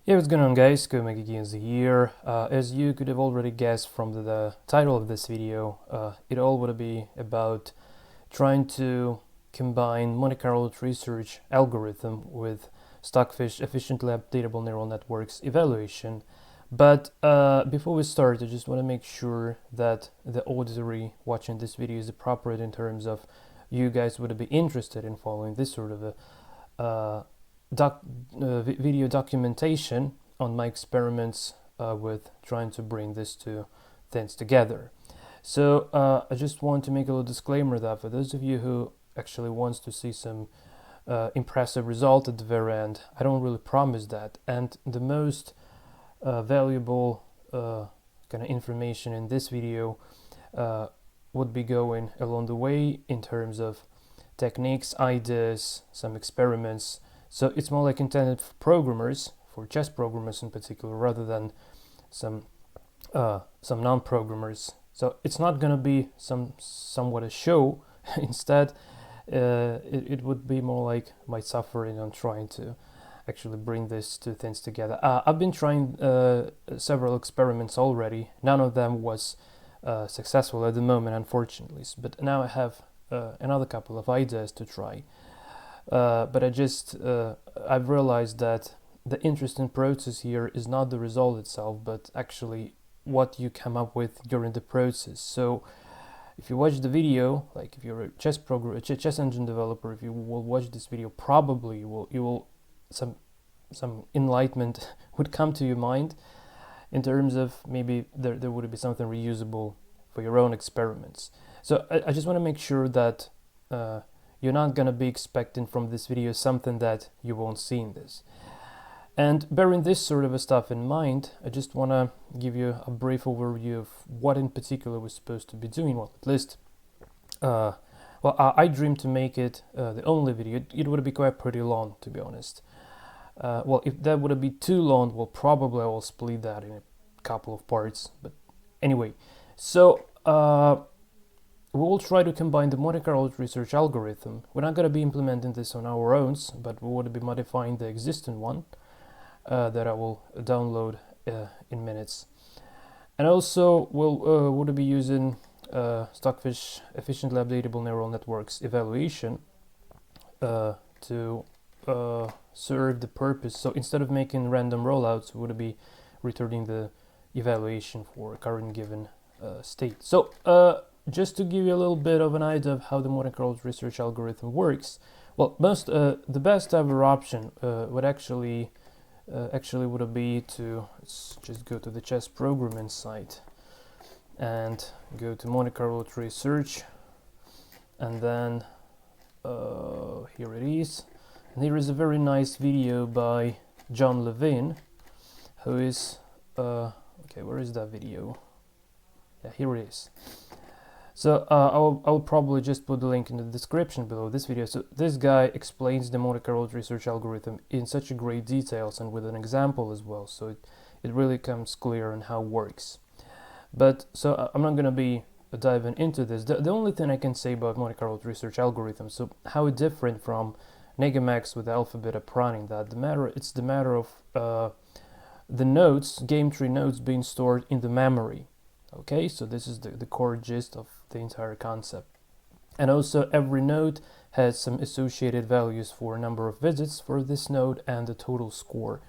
Hey, what's going on, guys? Komagigenzi here. As you could have already guessed from the title of this video, it all would be about trying to combine Monte Carlo research algorithm with Stockfish efficiently updatable neural networks evaluation. But before we start, I just want to make sure that the auditory watching this video is appropriate in terms of you guys would be interested in following this sort of a video documentation on my experiments with trying to bring these two things together. So I just want to make a little disclaimer that for those of you who actually wants to see some impressive result at the very end, I don't really promise that. And the most valuable kind of information in this video would be going along the way in terms of techniques, ideas, some experiments. So it's more like intended for programmers, for chess programmers in particular, rather than some non-programmers. So it's not going to be somewhat a show. Instead, it would be more like my suffering on trying to actually bring these two things together. I've been trying several experiments already. None of them was successful at the moment, unfortunately. But now I have another couple of ideas to try. But I've realized that the interesting process here is not the result itself, but actually what you come up with during the process. So if you watch the video, like if you're a chess engine developer, if you will watch this video, probably you will some enlightenment would come to your mind in terms of maybe there would be something reusable for your own experiments. So I just want to make sure that you're not going to be expecting from this video something that you won't see in this. And bearing this sort of a stuff in mind, I just want to give you a brief overview of what in particular we're supposed to be doing. Well, at least, I dreamed to make it the only video. It would be quite pretty long, to be honest. Well, if that would be too long, well, probably I will split that in a couple of parts. But anyway, so we will try to combine the Monte Carlo research algorithm. We're not going to be implementing this on our own, but we would be modifying the existing one that I will download in minutes. And also we'll be using Stockfish efficiently updatable neural networks evaluation to serve the purpose. So instead of making random rollouts, we would be returning the evaluation for a current given state. So just to give you a little bit of an idea of how the Monte Carlo research algorithm works, well, the best ever option would actually would be to let's just go to the chess programming site and go to Monte Carlo research, and then here it is. And here is a very nice video by John Levin, who is okay, where is that video? Yeah, here it is. So I'll probably just put the link in the description below this video. So this guy explains the Monte Carlo research algorithm in such a great details and with an example as well. So it really comes clear on how it works. But so I'm not going to be diving into this. The only thing I can say about Monte Carlo research algorithm, so how it's different from Negamax with alpha beta proning, it's the matter of the nodes, game tree nodes being stored in the memory. Okay, so this is the core gist of the entire concept. And also every node has some associated values for a number of visits for this node and the total score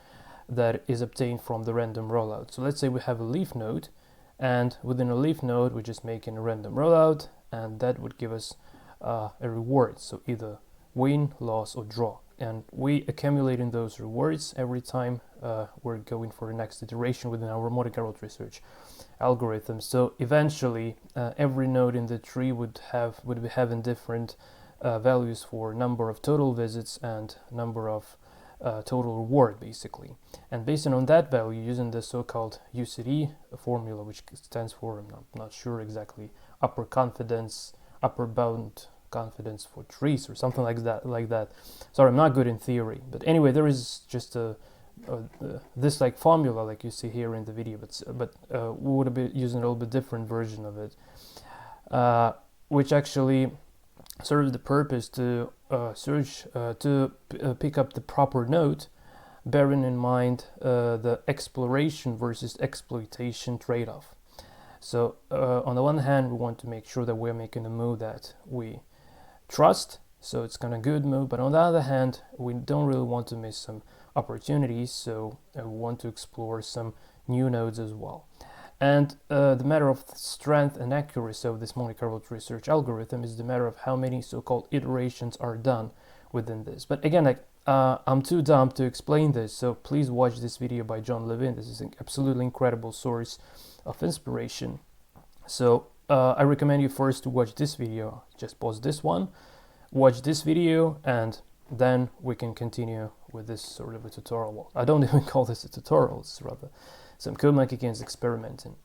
that is obtained from the random rollout. So let's say we have a leaf node, and within a leaf node we're just making a random rollout, and that would give us a reward, so either win, loss, or draw. And we accumulating those rewards every time we're going for the next iteration within our Monte Carlo research algorithm. So eventually every node in the tree would be having different values for number of total visits and number of total reward, basically. And based on that value, using the so-called UCD formula, which stands for, I'm not sure exactly, upper bound confidence for trees or something like that. Sorry, I'm not good in theory, but anyway, there is just this like formula like you see here in the video, but we would be using a little bit different version of it, which actually serves the purpose to pick up the proper node bearing in mind the exploration versus exploitation trade-off. So on the one hand, we want to make sure that we're making a move that we trust, so it's kind of good move, but on the other hand, we don't really want to miss some opportunities, so we want to explore some new nodes as well. And the matter of strength and accuracy of this Monte Carlo research algorithm is the matter of how many so-called iterations are done within this. But again, like, I'm too dumb to explain this, so please watch this video by John Levin. This is an absolutely incredible source of inspiration. So I recommend you first to watch this video. Just pause this one, watch this video, and then we can continue with this sort of a tutorial. Well, I don't even call this a tutorial, it's rather some code monkey games experimenting.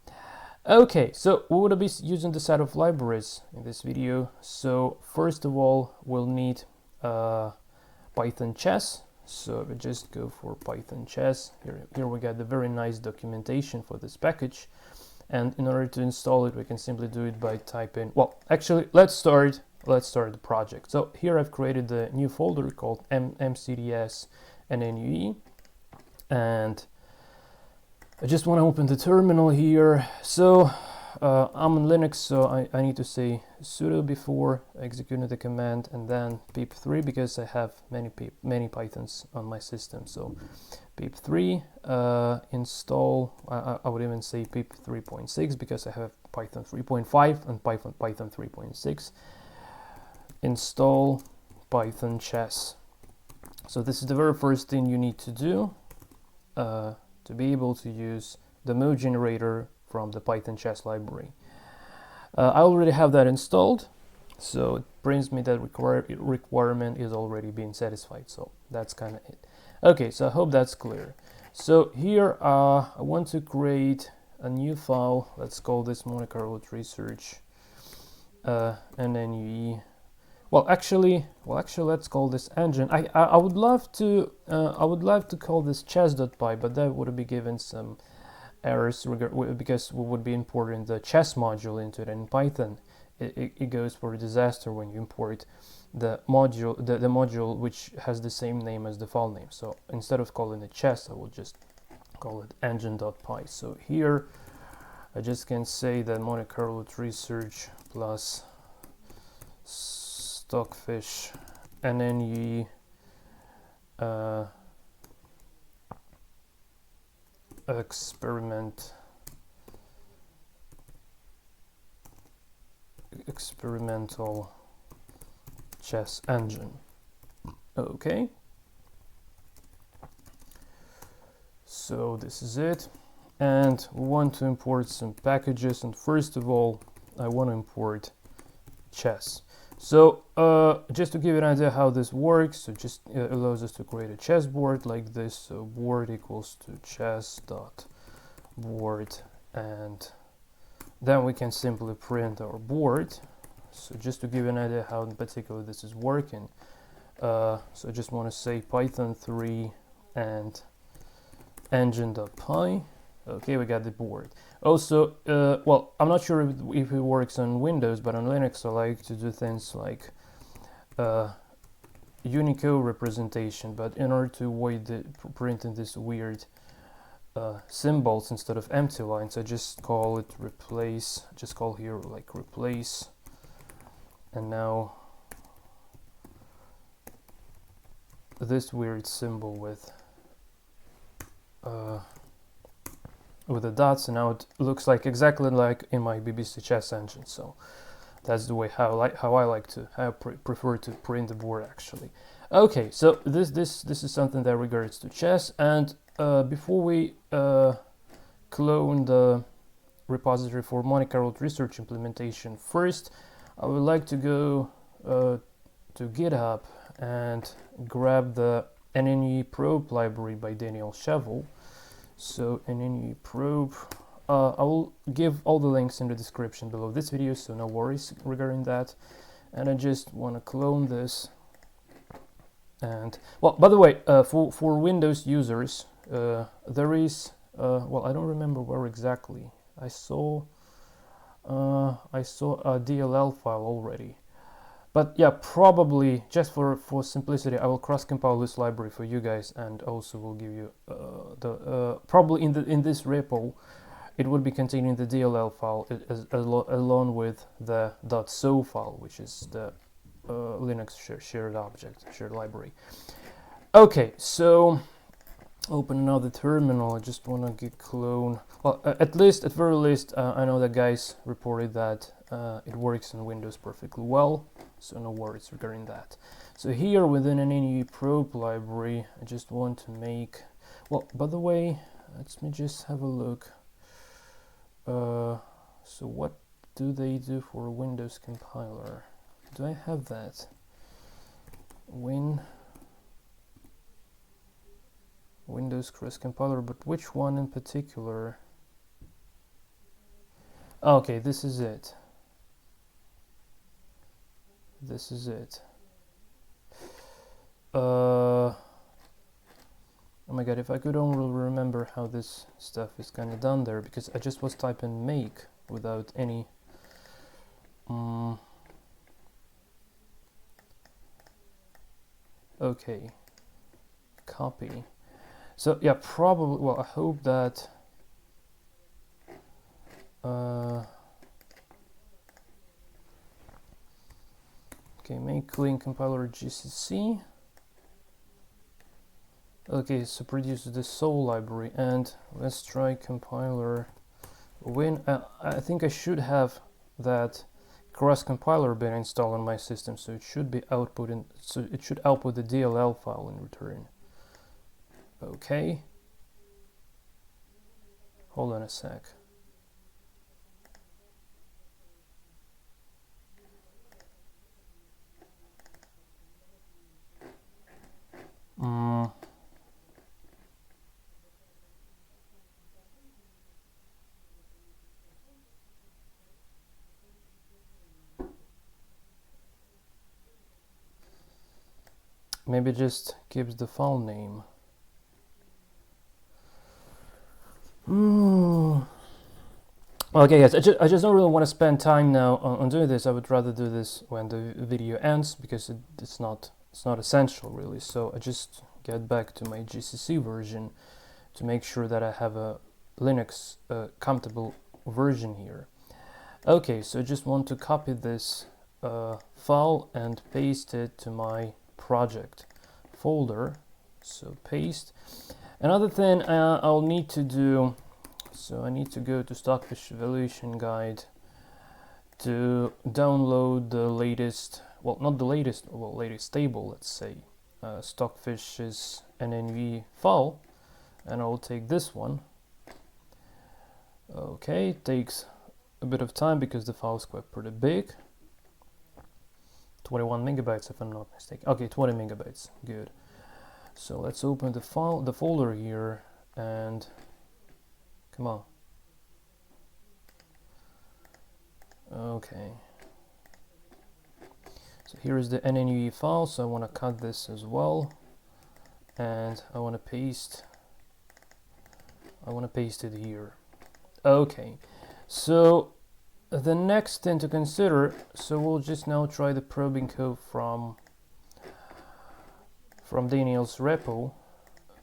Okay, so we will be using the set of libraries in this video. So first of all, we'll need Python chess. So we just go for Python chess. Here we got the very nice documentation for this package. And in order to install it, we can simply do it by typing, well, actually, let's start the project. So here I've created a new folder called MCTS NNUE, and I just want to open the terminal here. So I'm on Linux, so I need to say sudo before executing the command, and then pip3 because I have many Pythons on my system. So pip3 install. I would even say pip 3.6 because I have Python 3.5 and Python 3.6. Install Python chess. So this is the very first thing you need to do to be able to use the mode generator from the Python chess library. I already have that installed, so it brings me that requirement is already being satisfied, so that's kind of it. Okay, so I hope that's clear. So here I want to create a new file. Let's call this Monte Carlo research NNUE. Well, actually, let's call this engine. I would love to call this chess.py, but that would be given some errors because we would be importing the chess module into it. And in Python, it goes for a disaster when you import the module, the module which has the same name as the file name. So instead of calling it chess, I will just call it engine.py. So here, I just can say that Monte Carlo research plus Stockfish NNUE experimental chess engine. Okay, so this is it, and we want to import some packages, and first of all I want to import chess. So just to give you an idea how this works, so just allows us to create a chessboard like this. So board equals to chess.board, and then we can simply print our board. So just to give you an idea how in particular this is working, so I just want to say Python 3 and engine.py. Okay, we got the board. Also, well, I'm not sure if it works on Windows, but on Linux I like to do things like Unicode representation, but in order to avoid printing this weird symbols instead of empty lines, I just call it replace, just call here like replace, and now this weird symbol with the dots, and now it looks like exactly like in my BBC chess engine. So that's the way I prefer to print the board actually. Okay, so this is something that regards to chess, and before we clone the repository for Monte Carlo research implementation, first I would like to go to GitHub and grab the NNUE probe library by Daniel Cheval. So NNUE probe, I will give all the links in the description below this video, so no worries regarding that. And I just want to clone this. And well, by the way, for Windows users, there is well, I don't remember where exactly. I saw a DLL file already. But yeah, probably just for simplicity, I will cross compile this library for you guys, and also will give you the probably in this repo it would be containing the DLL file along with the .so file, which is the Linux shared object, shared library. Okay, so open another terminal. I just want to git clone. Well, at very least, I know that guys reported that it works in Windows perfectly well, so no worries regarding that. So here within an NNUE probe library, I just want to make, well, by the way, let me just have a look. So what do they do for a Windows compiler? Do I have that? Windows cross compiler, but which one in particular? Okay, this is it. This is it. Oh my god, if I could only remember how this stuff is kind of done there, because I just was typing make without any okay, copy. So yeah, probably, well, I hope that okay, make clean compiler GCC. Okay, so produce the soul library, and let's try compiler win. I think I should have that cross compiler been installed on my system, so it should be outputting, so it should output the DLL file in return. Okay, hold on a sec. Maybe just gives the file name. Okay, yes, I just don't really want to spend time now on doing this. I would rather do this when the video ends, because it's not essential really. So I just get back to my GCC version to make sure that I have a Linux compatible version here. Okay, so I just want to copy this file and paste it to my project folder. So paste. Another thing I'll need to do, so I need to go to Stockfish evaluation guide to download the latest, well, not the latest, well, latest table, let's say, Stockfish's NNUE file, and I'll take this one. Okay, it takes a bit of time because the file is quite pretty big. 21 megabytes if I'm not mistaken. Okay, 20 megabytes, good. So let's open the folder here, and come on. Okay. So here is the NNUE file, so I want to cut this as well, and I want to paste it here. Okay, so the next thing to consider, so we'll just now try the probing code from Daniel's repo.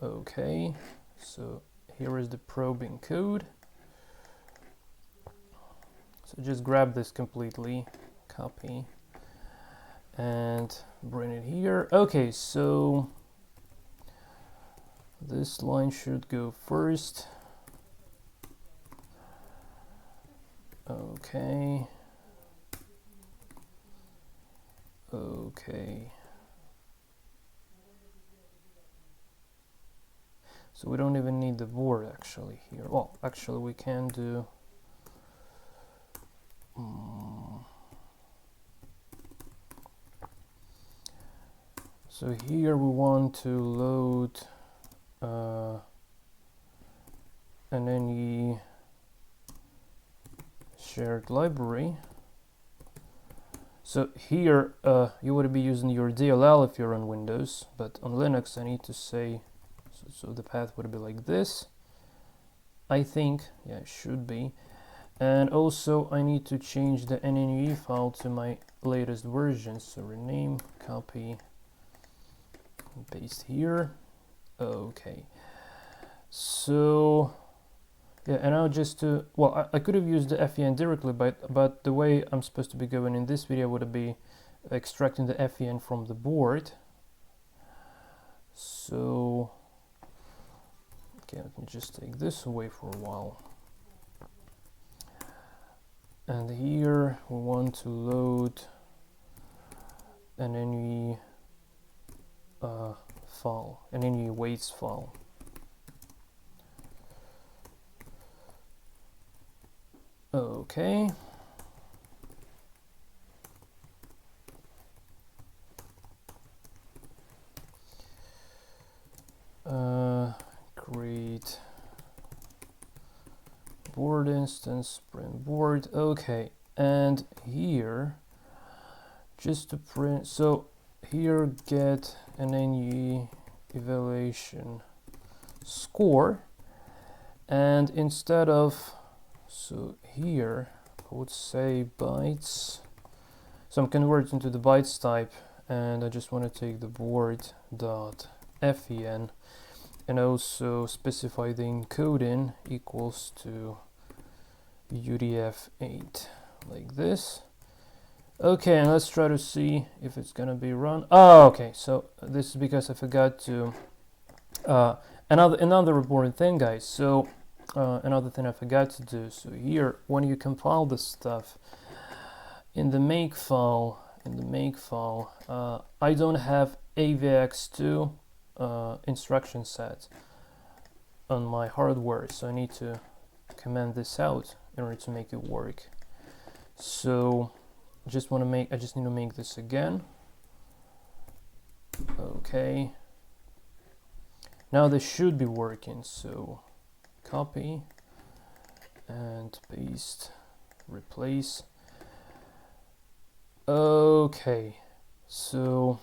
Okay, so here is the probing code. So just grab this completely, copy, and bring it here. Okay, so this line should go first. Okay. Okay. So we don't even need the board actually here. Well, actually we can do so here we want to load an NE shared library. So here you would be using your DLL if you're on Windows, but on Linux I need to say, so the path would be like this, I think. Yeah, it should be. And also I need to change the NNUE file to my latest version. So rename, copy, and paste here. Okay. So yeah, and now just to, well, I could have used the FEN directly, but the way I'm supposed to be going in this video would be extracting the FEN from the board. So okay, let me just take this away for a while. And here we want to load an NNUE file, an NNUE weights file. Okay. Create board instance, print board. Okay, and here, just to print, so here get an NNUE evaluation score, and instead of, so here I would say bytes, so I'm converting to the bytes type, and I just want to take the board dot FEN and also specify the encoding equals to UDF8 like this. Okay, and let's try to see if it's gonna be run. Oh, okay, so this is because I forgot to another important thing, guys. So another thing I forgot to do. So here, when you compile this stuff in the make file, I don't have AVX2 instruction set on my hardware, so I need to comment this out in order to make it work. So I just need to make this again. Okay, now this should be working. So copy and paste, replace. Okay, so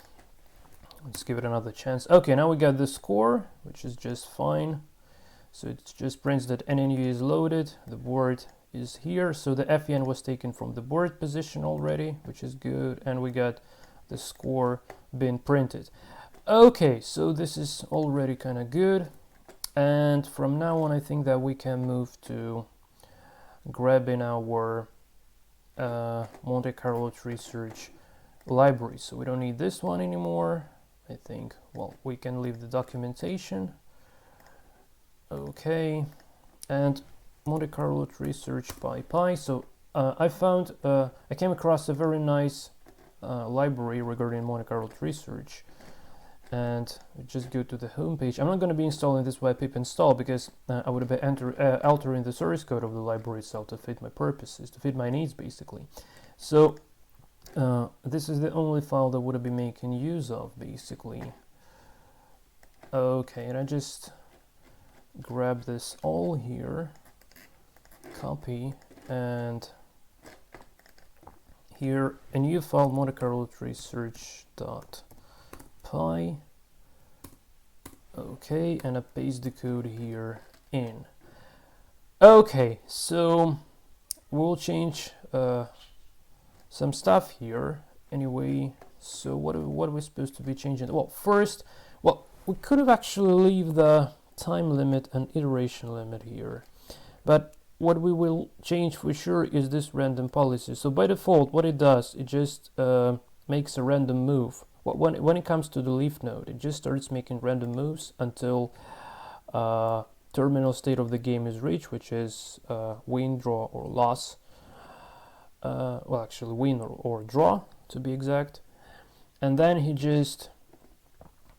let's give it another chance. Okay, now we got the score, which is just fine. So it just prints that NNUE is loaded, the board is here. So the FEN was taken from the board position already, which is good. And we got the score being printed. Okay, so this is already kind of good. And from now on, I think that we can move to grabbing our Monte Carlo tree search library. So we don't need this one anymore. I think, well, we can leave the documentation. Okay, and Monte Carlo tree search by Pi. So I came across a very nice library regarding Monte Carlo tree search, and just go to the home page. I'm not going to be installing this by pip install because I would be altering the source code of the library itself to fit my purposes, to fit my needs basically. So this is the only file that would be making use of basically. Okay, and I just grab this all here, copy, and here a new file, Monte Carlo tree search.py. Okay, and I paste the code here in. Okay, so we'll change some stuff here anyway. So what are we supposed to be changing? Well, first, well, we could have actually leave the time limit and iteration limit here, but what we will change for sure is this random policy. So by default, what it does, it just makes a random move. When it comes to the leaf node, it just starts making random moves until terminal state of the game is reached, which is win, draw, or loss. Well, actually win or draw to be exact. And then he just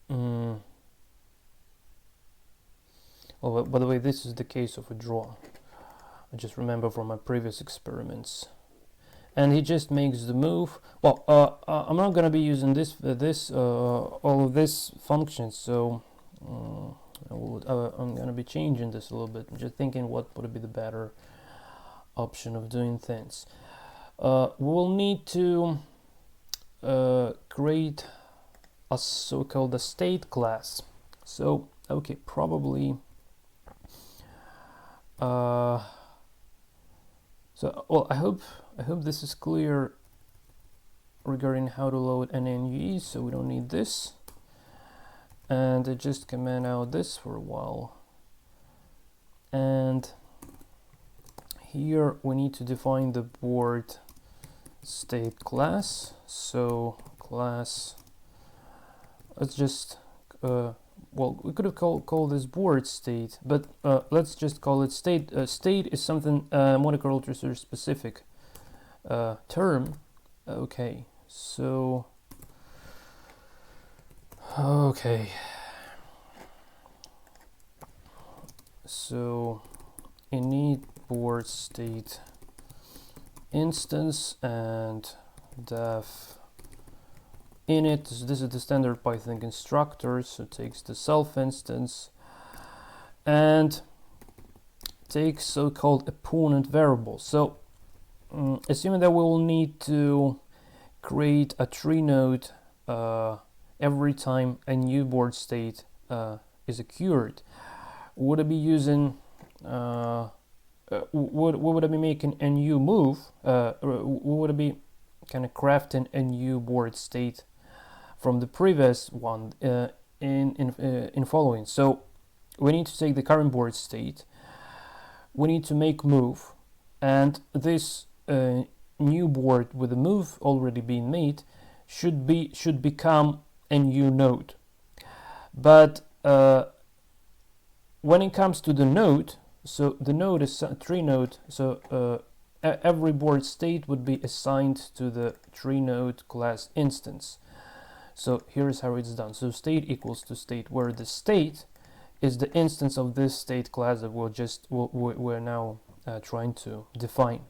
oh, by the way, this is the case of a draw. I just remember from my previous experiments. And he just makes the move. Well, I'm not going to be using all of this functions, so I'm going to be changing this a little bit. I'm just thinking what would be the better option of doing things. We'll need to create a so-called a state class. So, okay, probably So, well, I hope this is clear regarding how to load NNUE, so we don't need this. And I just comment out this for a while. And here we need to define the board state class. So class, let's just well, we could have called this board state, but let's just call it state. State is something Monte Carlo research specific term. Okay, so okay, so init board state instance and def init. So this is the standard Python constructor, so it takes the self instance and takes so-called opponent variable. So assuming that we will need to create a tree node every time a new board state is occurred, would I be using would I be making a new move? Would I be kind of crafting a new board state from the previous one in following? So we need to take the current board state, we need to make move, and this new board with the move already being made should become a new node. But when it comes to the node, so the node is a tree node, so every board state would be assigned to the tree node class instance. So here's how it's done. So state equals to state, where the state is the instance of this state class that we're now trying to define.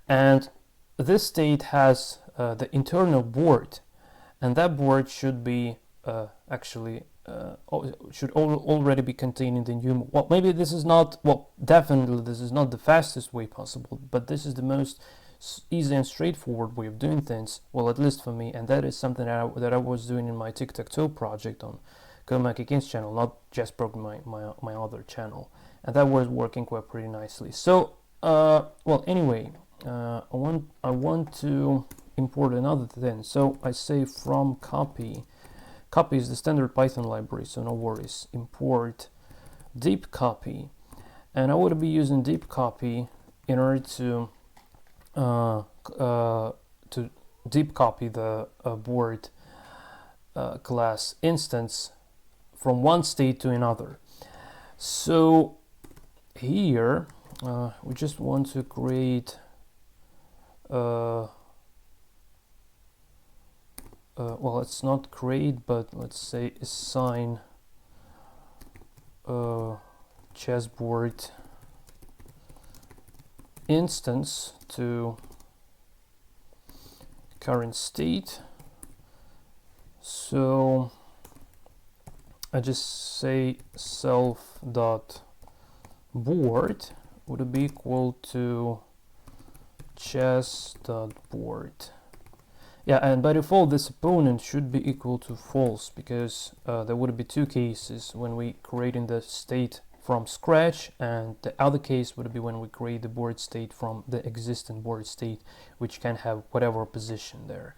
And this state has the internal board, and that board should be should already be contained in the new. Well, maybe this is not, well, definitely this is not the fastest way possible, but this is the most easy and straightforward way of doing things, well, at least for me, and that is something that I was doing in my tic-tac-toe project on Komaki King's channel, not just broken my other channel, and that was working quite pretty nicely. So well, anyway, I want to import another thing, so I say from copy is the standard Python library, so no worries. Import deep copy, and I would be using deep copy in order to deep copy the board class instance from one state to another. So here we just want to create well, let's not create, but let's say assign chessboard instance to current state. So I just say self dot board would be equal to chess dot board. Yeah, and by default this opponent should be equal to false, because there would be two cases when we creating the state from scratch, and the other case would be when we create the board state from the existing board state, which can have whatever position there.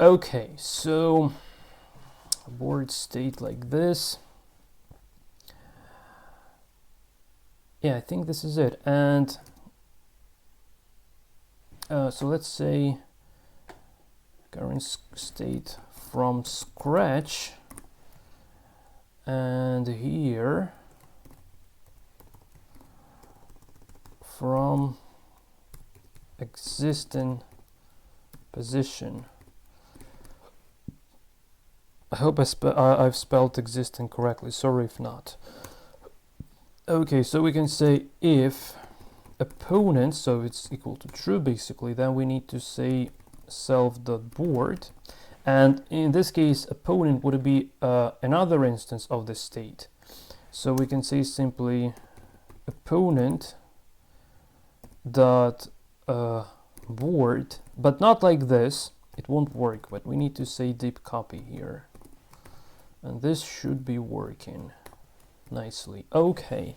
Okay, so board state like this. Yeah, I think this is it. And so let's say current state from scratch, and here from existing position. I hope I've spelled existing correctly, sorry if not. Okay, so we can say if opponent, so it's equal to true basically, then we need to say self.board, and in this case opponent would be another instance of the state. So we can say simply opponent dot board, but not like this, it won't work, but we need to say deep copy here, and this should be working nicely. Okay,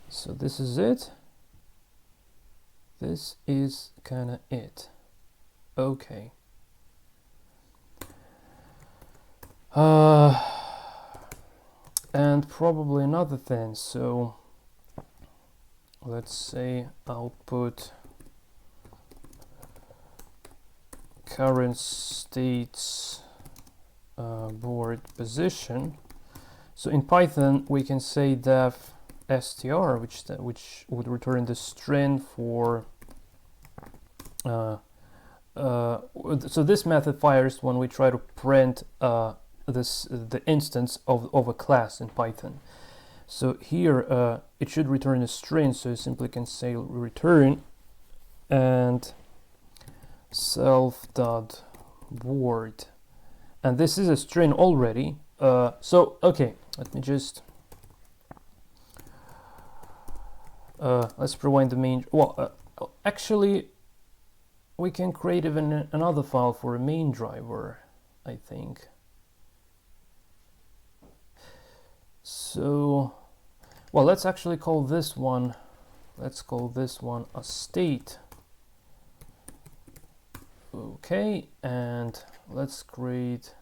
so this is it. This is kind of it. Okay. And probably another thing. So let's say I'll put current states board position. So in Python we can say def str, which would return the string for so this method fires when we try to print the instance of a class in Python. So here it should return a string, so you simply can say return and self.board, and this is a string already. So okay, let me just let's rewind the main. Well, actually we can create even another file for a main driver, I think. So, well, let's actually call this one, let's call this one a state. Okay, and let's create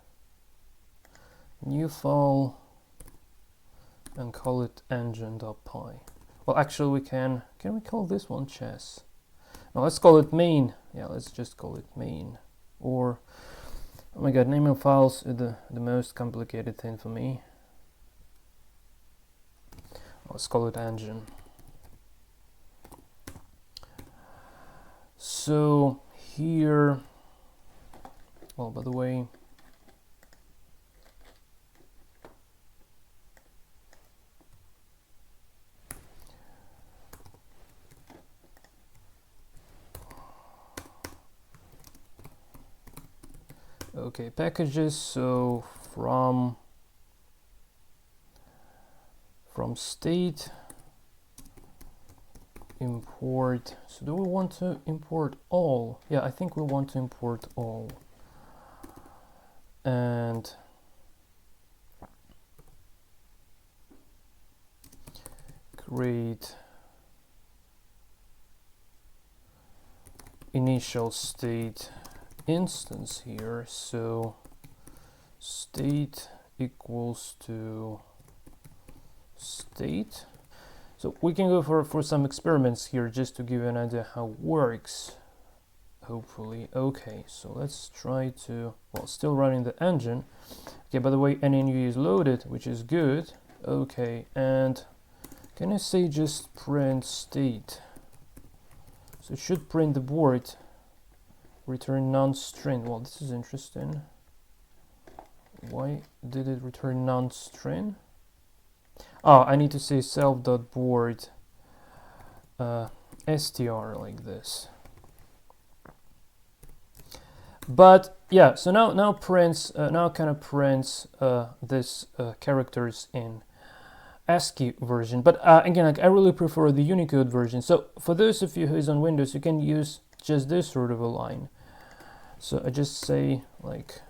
new file and call it engine.py. Well, actually we can we call this one chess? No, let's call it main. Yeah, let's just call it main. Or, oh my god, naming files is the most complicated thing for me. Let's call it engine. So here, well, by the way, okay, packages. So from state import. So do we want to import all? Yeah, I think we want to import all. And create initial state instance here. So state equals to state. So we can go for some experiments here just to give you an idea how it works, hopefully. Okay, so let's try to, well, still running the engine. Okay, by the way, NNUE is loaded, which is good. Okay, and can I say just print state? So it should print the board, return non-string. Well, this is interesting. Why did it return non-string? Oh, I need to say self.board str like this. But yeah, so now prints now kind of prints this characters in ASCII version. But again, like, I really prefer the Unicode version. So for those of you who is on Windows, you can use just this sort of a line. So I just say like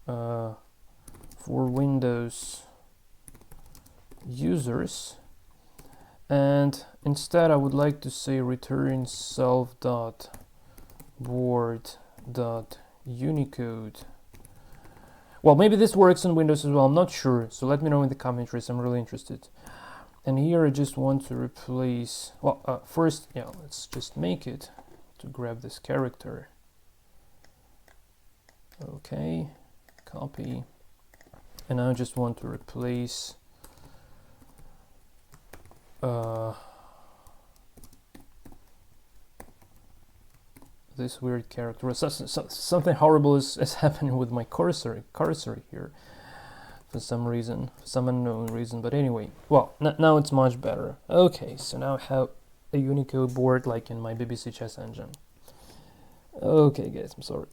for Windows users, and instead I would like to say return self.board.unicode. Well, maybe this works on Windows as well, I'm not sure, so let me know in the commentaries, I'm really interested. And here I just want to replace, well, first, yeah, let's just make it to grab this character. Okay, copy, and I just want to replace this weird character. Something horrible is happening with my cursor here for some reason, for some unknown reason. But anyway, well, now it's much better. Okay, so now I have a Unicode board like in my BBC chess engine. Okay, guys, I'm sorry.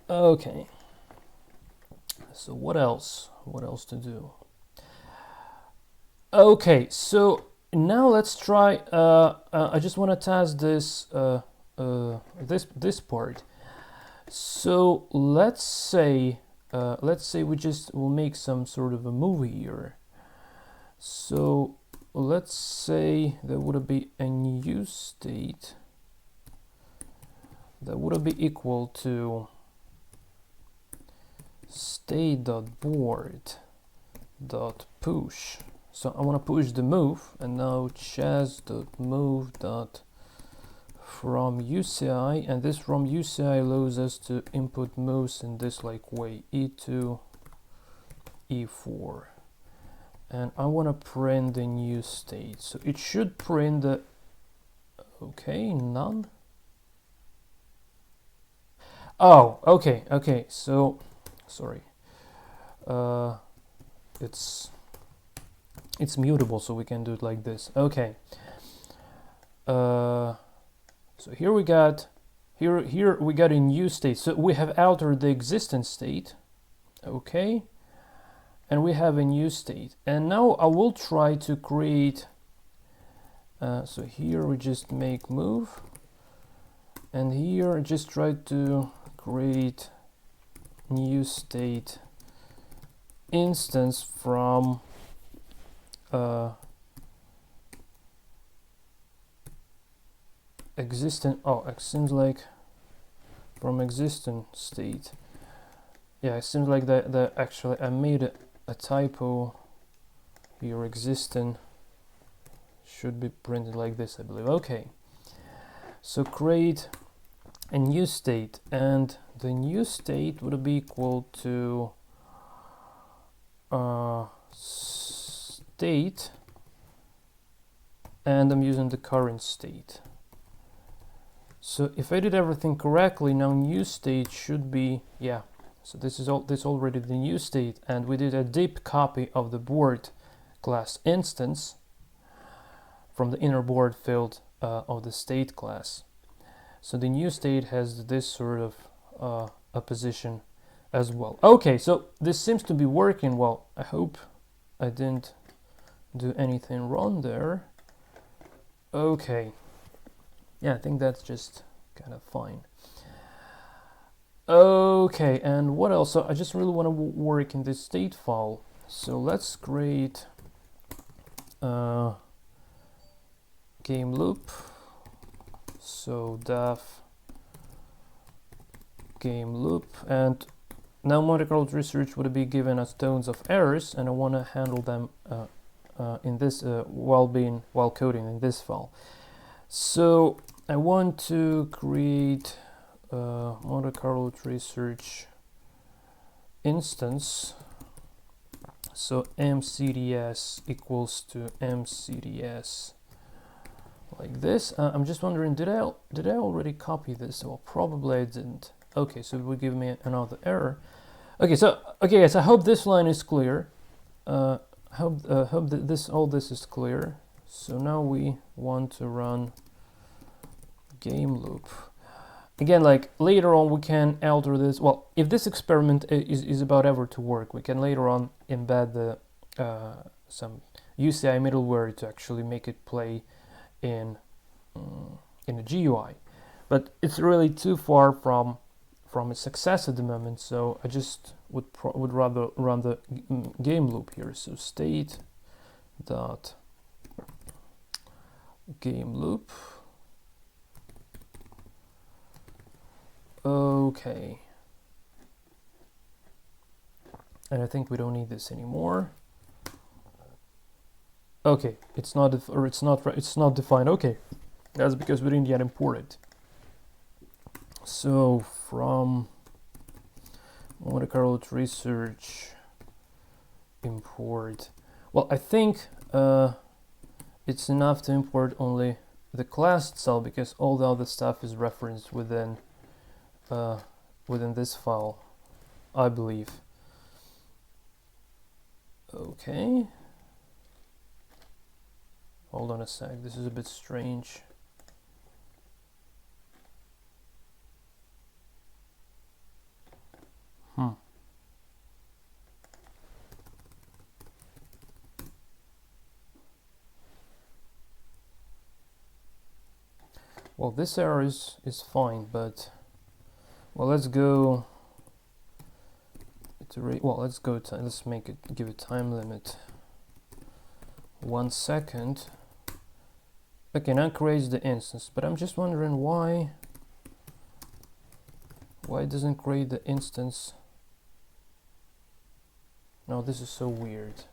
Okay, so what else? What else to do? Okay, so now let's try. I just want to test this this part. So let's say we just will make some sort of a movie here. So let's say there would be a new state. that would be equal to state.board.push. So I want to push the move, and now chess.move.from UCI, and this from UCI allows us to input moves in this like way, e2, e4, and I want to print the new state. So it should print the, okay, none. Oh, okay, so sorry, it's mutable, so we can do it like this. Okay, so here we got a new state. So we have altered the existing state, okay, and we have a new state. And now I will try to create, so here we just make move, and here just try to create new state instance from existing, oh, it seems like from existing state. Yeah, it seems like that actually I made a typo here. Existing should be printed like this, I believe. Okay, so create a new state, and the new state would be equal to state, and I'm using the current state. So if I did everything correctly, now new state should be, yeah, so this is already the new state, and we did a deep copy of the board class instance from the inner board field of the state class. So the new state has this sort of a position as well. Okay, so this seems to be working well. I hope I didn't do anything wrong there. Okay, yeah, I think that's just kind of fine. Okay, and what else? So I just really want to work in this state file. So let's create game loop. So def game loop, and now Monte Carlo research would be given us tons of errors, and I want to handle them in this while coding in this file. So I want to create Monte Carlo research instance. So MCTS equals to MCTS like this. I'm just wondering, did I already copy this? Well, probably I didn't. Okay, so it will give me another error. Okay, so guys, I hope this line is clear. Hope that all this is clear. So now we want to run game loop. Again, like later on we can alter this. Well, if this experiment is about ever to work, we can later on embed the some UCI middleware to actually make it play in a GUI. But it's really too far from its success at the moment, so I just would rather run the game loop here. So state dot game loop. Okay, and I think we don't need this anymore. Okay, it's not defined. Okay, that's because we didn't yet import it. So from Monte Carlo research import. Well, I think it's enough to import only the class itself, because all the other stuff is referenced within this file, I believe. Okay. Hold on a sec, this is a bit strange. Well, this error is fine, but well, let's go iterate. Well, let's make it, give a time limit 1 second. Okay, now creates the instance, but I'm just wondering why Why it doesn't create the instance? No, this is so weird.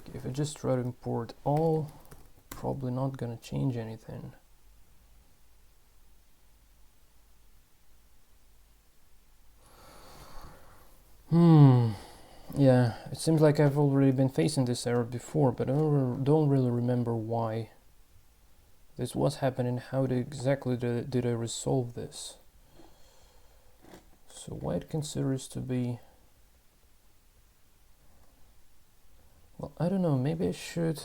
Okay, if I just try to import all, probably not gonna change anything. Yeah, it seems like I've already been facing this error before, but I don't really remember why this was happening. How exactly did I resolve this? So why it considers to be... Well, I don't know, maybe I should...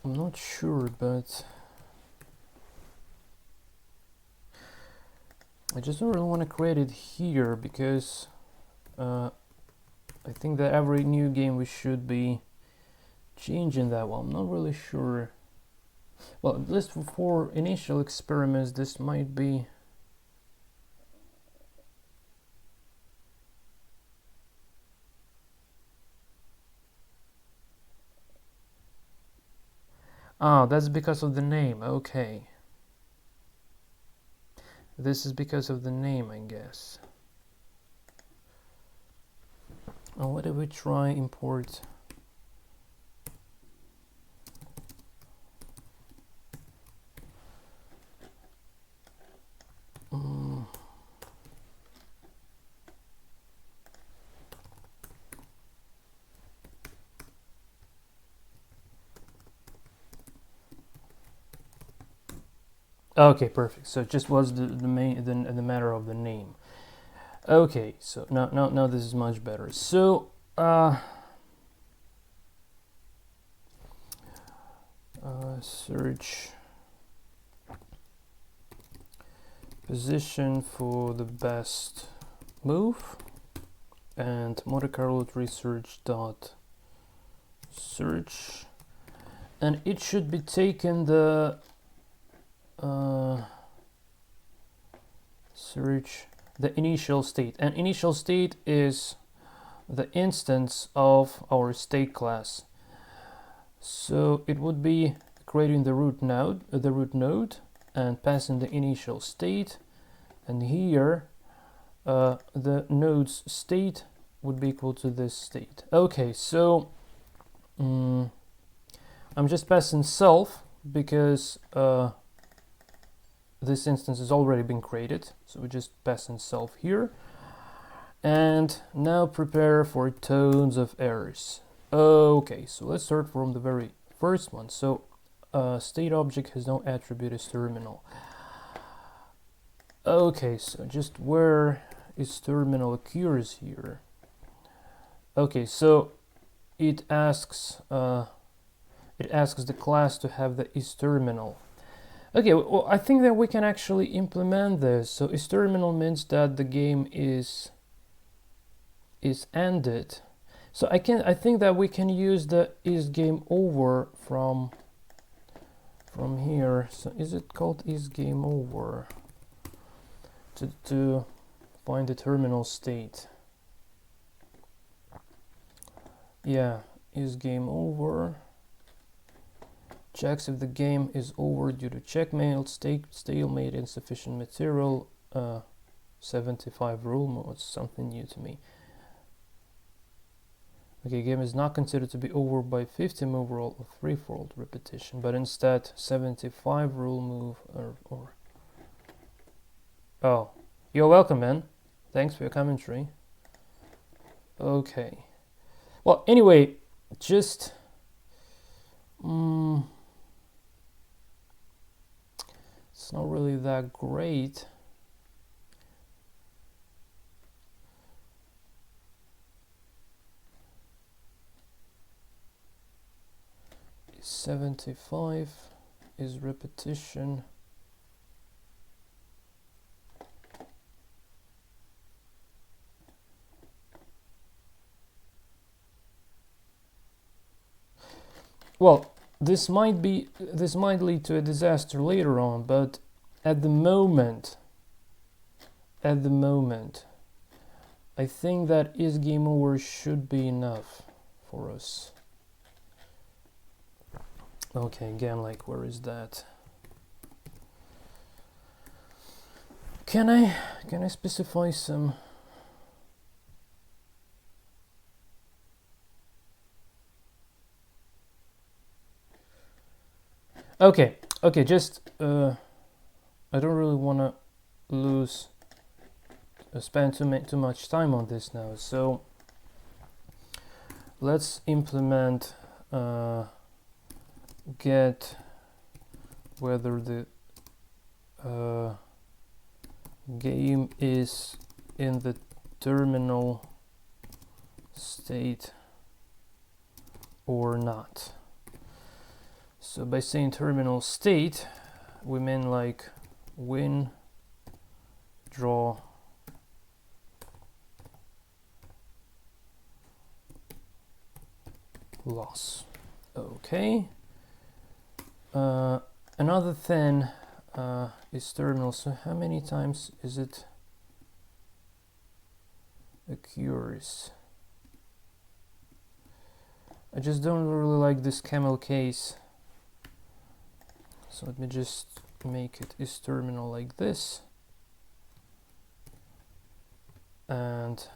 I'm not sure, but... I just don't really want to create it here because I think that every new game we should be changing that one. I'm not really sure. Well, at least for initial experiments, this might be... Ah, that's because of the name. Okay. This is because of the name, I guess. Oh, what if we try import? Okay, perfect. So it just was the matter of the name. Okay, so now this is much better. So search position for the best move, and Monte Carlo research dot search, and it should be taken the search the initial state, and initial state is the instance of our state class. So it would be creating the root node and passing the initial state, and here the node's state would be equal to this state. Okay, so I'm just passing self because this instance has already been created, so we just pass in self here, and now prepare for tons of errors. Okay, so let's start from the very first one. So state object has no attribute is terminal. Okay, so just where is terminal occurs here? Okay, so it asks the class to have the isTerminal. Okay, well, I think that we can actually implement this. So isTerminal means that the game is ended. So I think that we can use the isGameOver from here. So is it called isGameOver to find the terminal state? Yeah, isGameOver checks if the game is over due to checkmate, stalemate, insufficient material, 75 rule. It's something new to me. Okay, game is not considered to be over by 50 move roll or threefold repetition, but instead 75 rule move or Oh, you're welcome, man. Thanks for your commentary. Okay. Well, anyway, just it's not really that great. Is 75 is repetition. Well, this might lead to a disaster later on, but at the moment I think that is game over should be enough for us. Okay, again, like, where is that? Can I specify some? Okay, just I don't really want to spend too much time on this now, so let's implement get whether the game is in the terminal state or not. So by saying terminal state, we mean like win, draw, loss. Okay. Another thing is terminal. So how many times is it occurs? I just don't really like this camel case. So let me just make it is terminal like this. And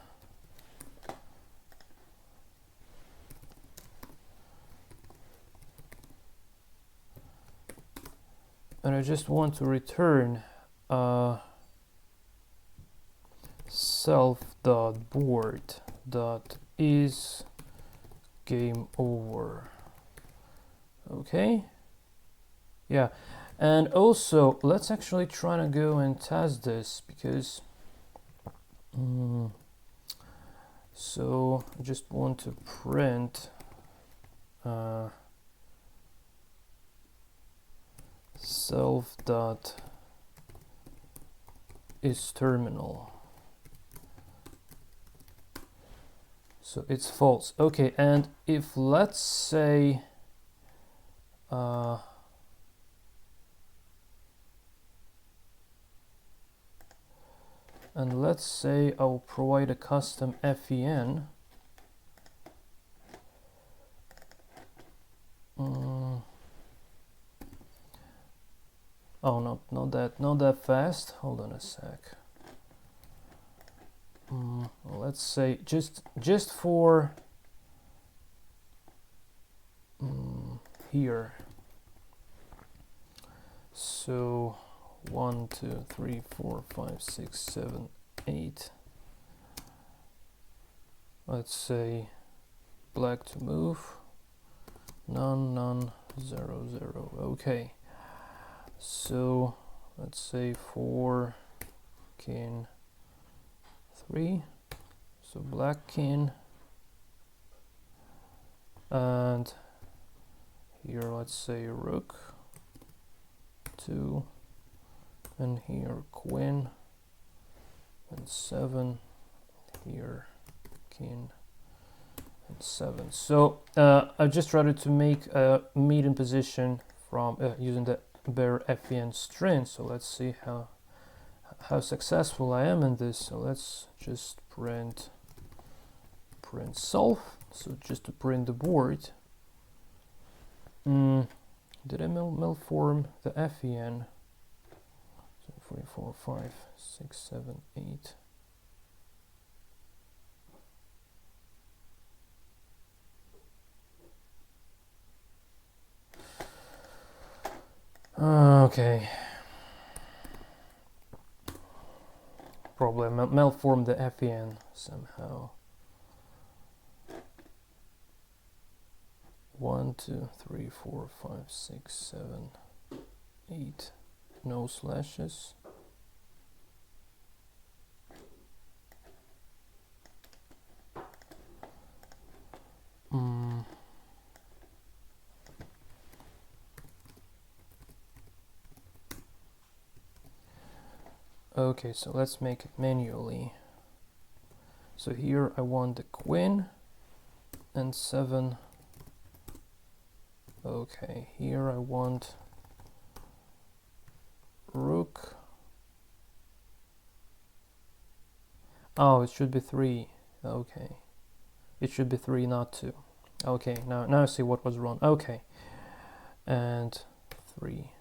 I just want to return self.board.is game over. Okay. Yeah, and also let's actually try to go and test this, because so I just want to print self dot is terminal, so it's false. Okay, and if let's say and let's say I'll provide a custom FEN. Oh no, not that fast. Hold on a sec. Let's say just for here. So 1, 2, 3, 4, 5, 6, 7, 8. Let's say black to move. None, 0, 0. Okay. So let's say 4, king, 3. So black king. And here let's say rook, 2. And here queen and 7, here king and 7. So I just tried to make a meeting position from using the bare FEN string. So let's see how successful I am in this. So let's just print self. So just to print the board. Did I malform the FEN? 3, 4, 5, 6, 7, 8. Okay. Probably malformed the FEN somehow. 1, 2, 3, 4, 5, 6, 7, 8. No slashes. Okay, so let's make it manually. So here I want the queen and 7. Okay, here I want rook. Oh, it should be 3. Okay. It should be 3, not 2. Okay, now I see what was wrong. Okay. And 3.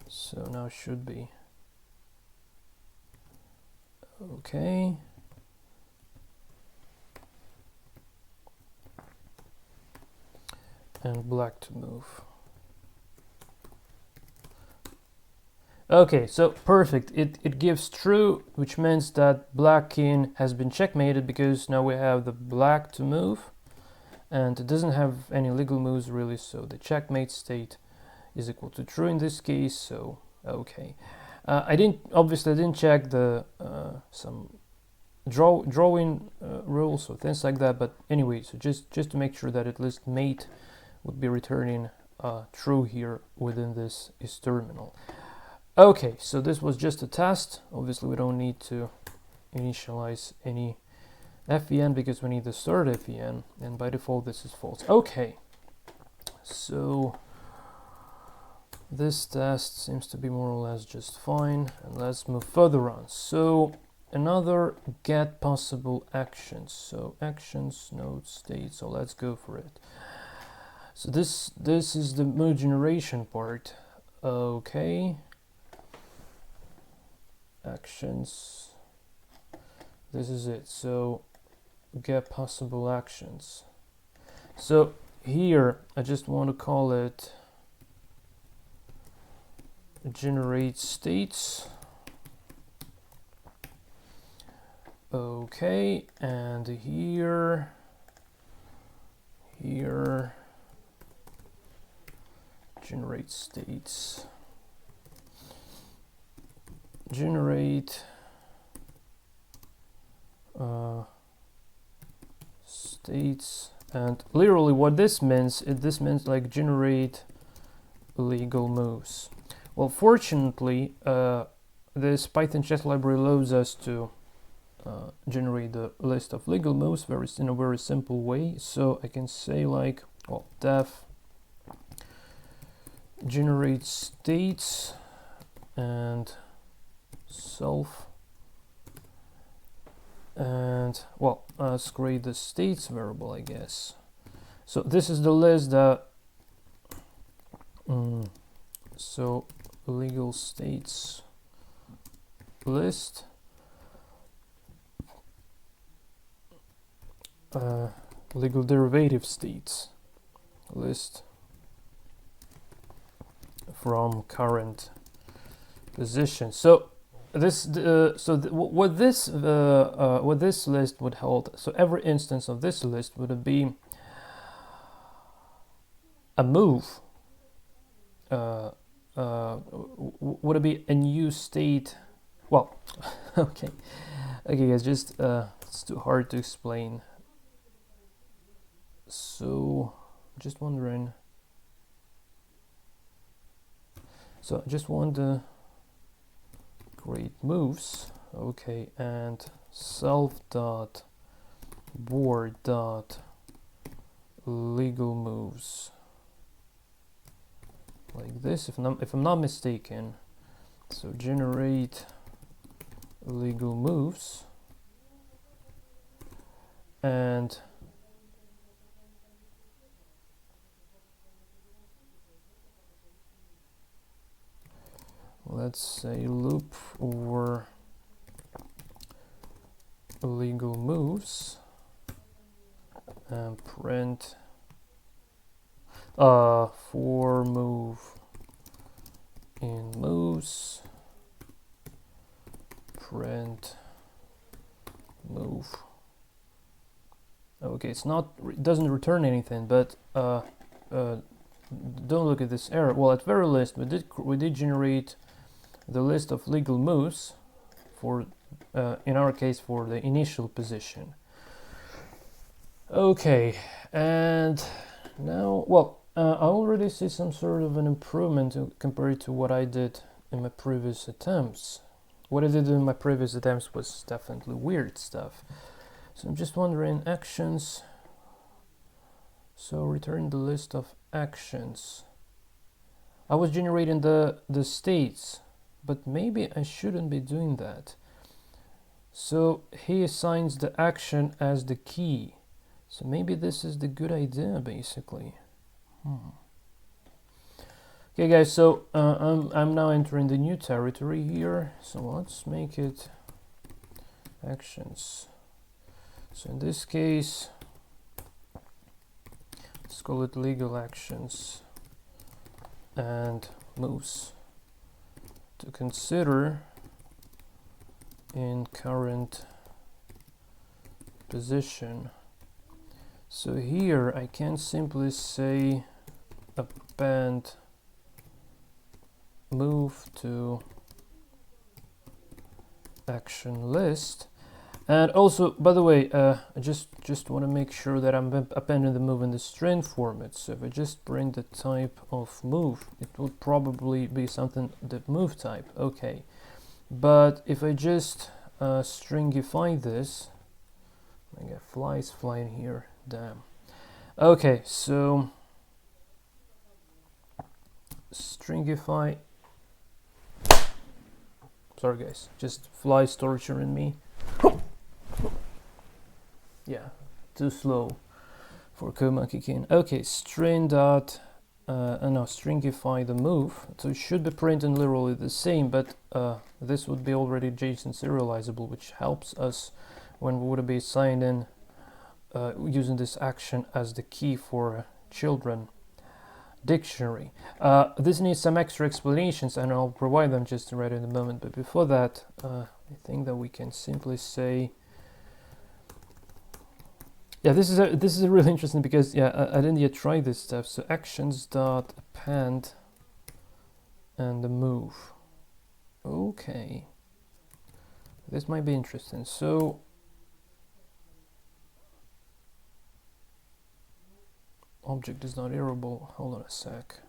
So now it should be. Okay. And black to move. Okay, so perfect. It gives true, which means that black king has been checkmated because now we have the black to move, and it doesn't have any legal moves really, so the checkmate state is equal to true in this case. So okay, I didn't check the some drawing rules or things like that, but anyway, so just to make sure that at least mate would be returning true here within this is terminal. Okay, so this was just a test. Obviously we don't need to initialize any FEN because we need the third FEN, and by default this is false. Okay, so this test seems to be more or less just fine, and let's move further on. So another get possible actions. So actions node state, so let's go for it. So this is the move generation part. Okay, actions, this is it. So get possible actions. So here I just want to call it generate states. Okay, and here generate states, generate states, and literally what this means, this means like generate legal moves. Well, fortunately this Python chat library allows us to generate the list of legal moves in a very simple way. So I can say like, well, def generate states and self, and well, let's create the states variable, I guess. So this is the list that so legal states list, legal derivative states list from current position. So this what this list would hold, so every instance of this list would be a move, would it be a new state? Well, okay guys, just it's too hard to explain. So just wondering, so I just want to create moves. Okay, and self dot board dot legal moves, like this, if I'm not mistaken. So generate legal moves, and let's say loop over legal moves and print for move in moves, print move. Okay, it's not, it doesn't return anything, but don't look at this error. Well, at very least we did generate the list of legal moves for in our case for the initial position. Okay, and now, well, I already see some sort of an improvement compared to what I did in my previous attempts. What I did in my previous attempts was definitely weird stuff. So I'm just wondering, actions. So return the list of actions. I was generating the states. but maybe I shouldn't be doing that. So he assigns the action as the key. So maybe this is the good idea, basically. Okay, guys, so I'm now entering the new territory here. So let's make it actions. So in this case, let's call it legal actions and moves to consider in current position. So here I can simply say append move to action list. And also, by the way, I just want to make sure that I'm appending the move in the string format. So if I just print the type of move, it would probably be something the move type. Okay, but if I just stringify this, I get flies flying here. Damn. Okay, so stringify. Sorry, guys, just flies torturing me. Yeah, too slow for coma kicking. Okay, string dot no, stringify the move. So it should be printing literally the same, but this would be already JSON serializable, which helps us when we would be assigning using this action as the key for children dictionary. This needs some extra explanations, and I'll provide them just right in a moment. But before that, I think that we can simply say, yeah, this is a really interesting, because I didn't yet try this stuff. So actions dot append and the move. Okay, this might be interesting. So object is not errable. Hold on a sec.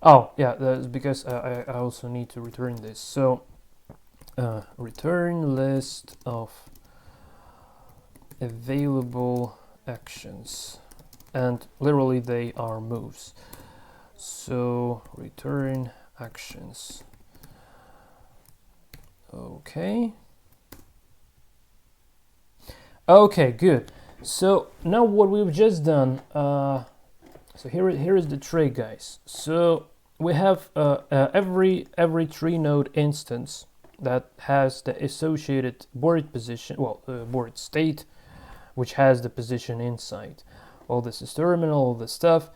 Oh yeah, that's because I also need to return this. So return list of available actions, and literally they are moves. So return actions. Okay, good. So now what we've just done, so here is the trick, guys. So we have every tree node instance that has the associated board position, board state, which has the position inside. All this is terminal, all this stuff.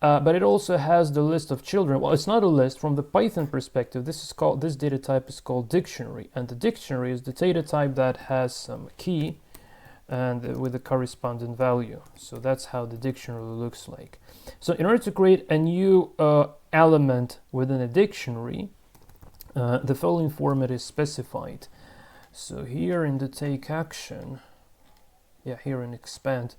But it also has the list of children. Well, it's not a list from the Python perspective. This data type is called dictionary, and the dictionary is the data type that has some key and with a corresponding value. So that's how the dictionary looks like. So in order to create a new element within a dictionary, the following format is specified. So here in the take action, here in expand.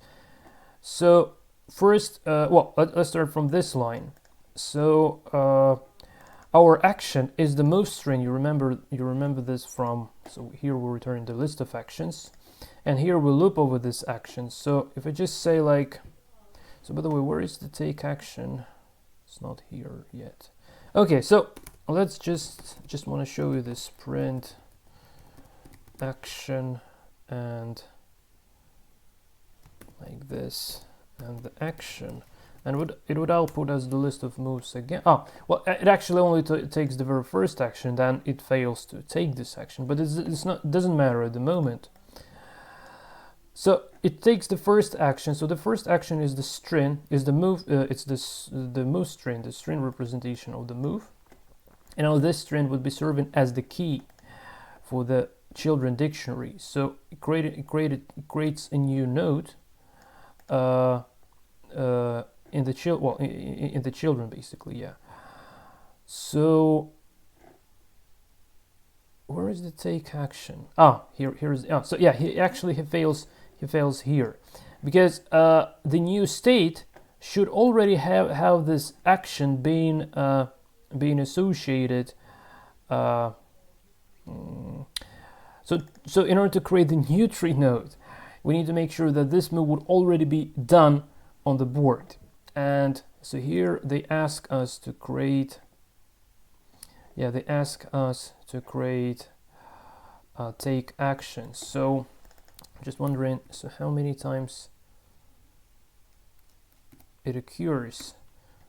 So first, let's start from this line. So our action is the move string. You remember this from, so here we're returning the list of actions, and here we'll loop over this action. So if I just say like, so by the way, where is the take action? It's not here yet. Okay, so let's just want to show you this print action and like this, and the action, and it would output as the list of moves again. Well, it actually only takes the very first action, then it fails to take this action, but it doesn't matter at the moment. So it takes the first action. So the first action is the string, is the move. It's the move string, the string representation of the move. And now this string would be serving as the key for the children dictionary. So it creates a new node in the children, basically. Yeah. So where is the take action? Here is. So yeah, he fails here, because the new state should already have this action being associated. So in order to create the new tree node, we need to make sure that this move would already be done on the board. And so here they ask us to create Yeah, they ask us to create take action. So just wondering, so how many times it occurs?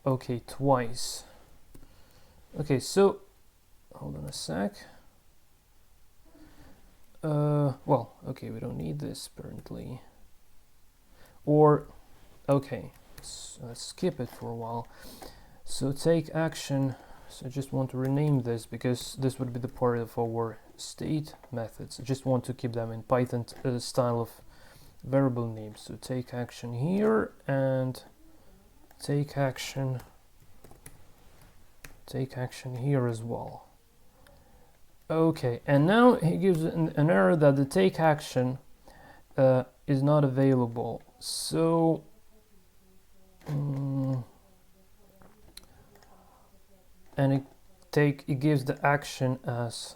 Okay, twice. Okay, so hold on a sec. Well, okay, we don't need this apparently. Or, okay, so let's skip it for a while. So take action. So I just want to rename this because this would be the part of our state methods. I just want to keep them in Python style of variable names. So take action here and take action here as well. Okay, and now he gives an error that the take action is not available. So and it gives the action as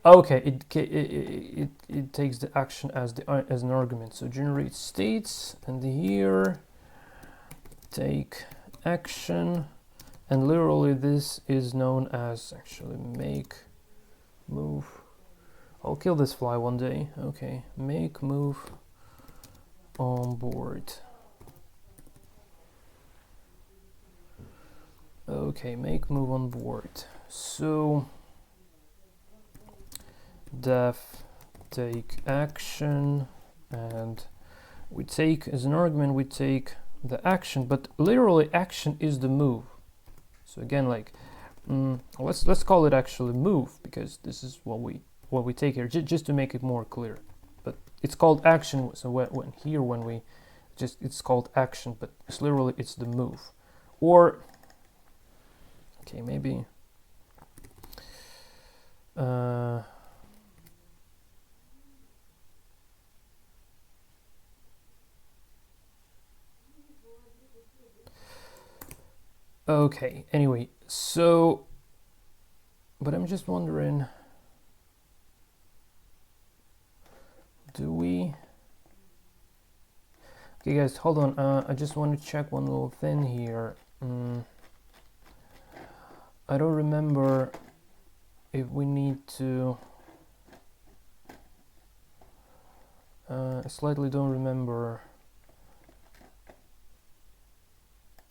okay. It takes the action as an argument. So generate states, and here take action, and literally this is known as actually make move. I'll kill this fly one day. Okay, make move on board. Okay, make move on board. So def take action, and we take as an argument, we take the action, but literally action is the move. So again, like let's call it actually move, because this is what we take here, just to make it more clear. But it's called action. So when we just, it's called action, but it's literally it's the move. Or okay, maybe okay, anyway, so but I'm just wondering, do we okay guys, hold on, I just want to check one little thing here. I don't remember if we need to I slightly don't remember.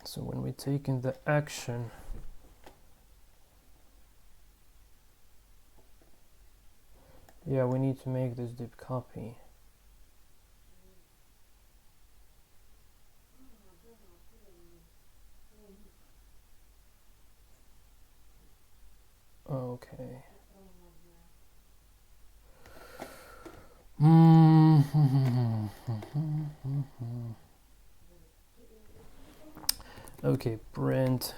So when we take in the action, yeah, we need to make this deep copy. Okay. Okay, print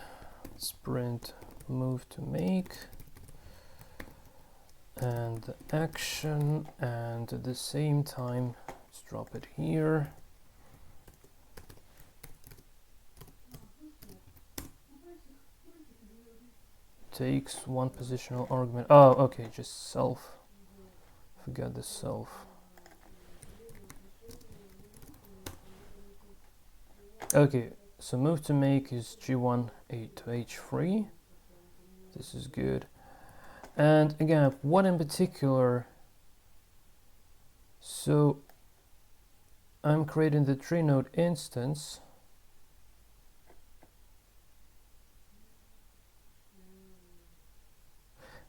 move to make, and the action, and at the same time let's drop it here. Takes one positional argument. Oh, okay, just self. Forget the self. Okay, so move to make is G1 to H3. This is good. And again, what in particular? So I'm creating the tree node instance.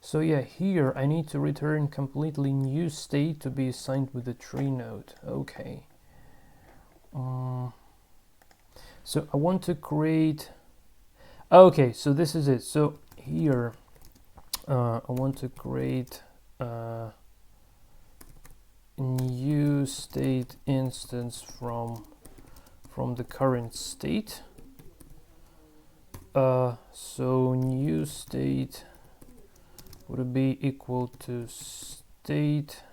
So yeah, here I need to return completely new state to be assigned with the tree node. Okay. So I want to create. Okay, so this is it. So here I want to create a new state instance from the current state. So new state would be equal to state,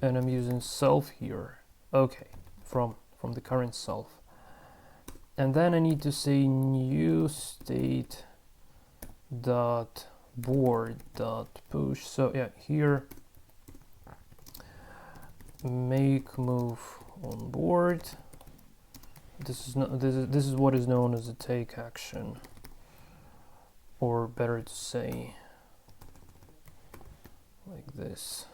and I'm using self here. Okay, from the current self. And then I need to say new state dot board dot push. So yeah, here make move on board. This is not this is what is known as a take action. or better to say like this.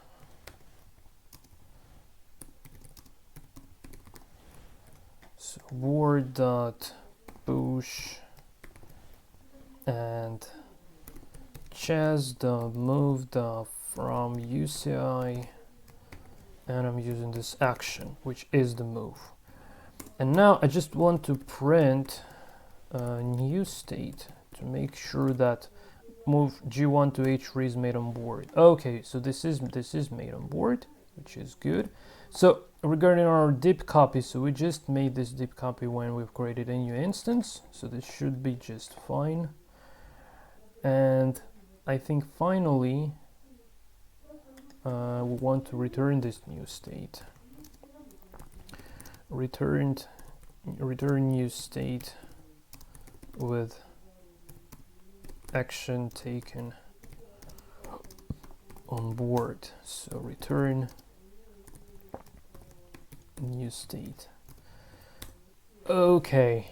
So board dot push and chess dot move dot from UCI, and I'm using this action, which is the move. And now I just want to print a new state to make sure that move G1 to H3 is made on board. Okay, so this is made on board, which is good. So regarding our dip copy, so we just made this dip copy when we've created a new instance, so this should be just fine. And I think finally we want to return this new state. Return new state with action taken on board. So return new state. Okay.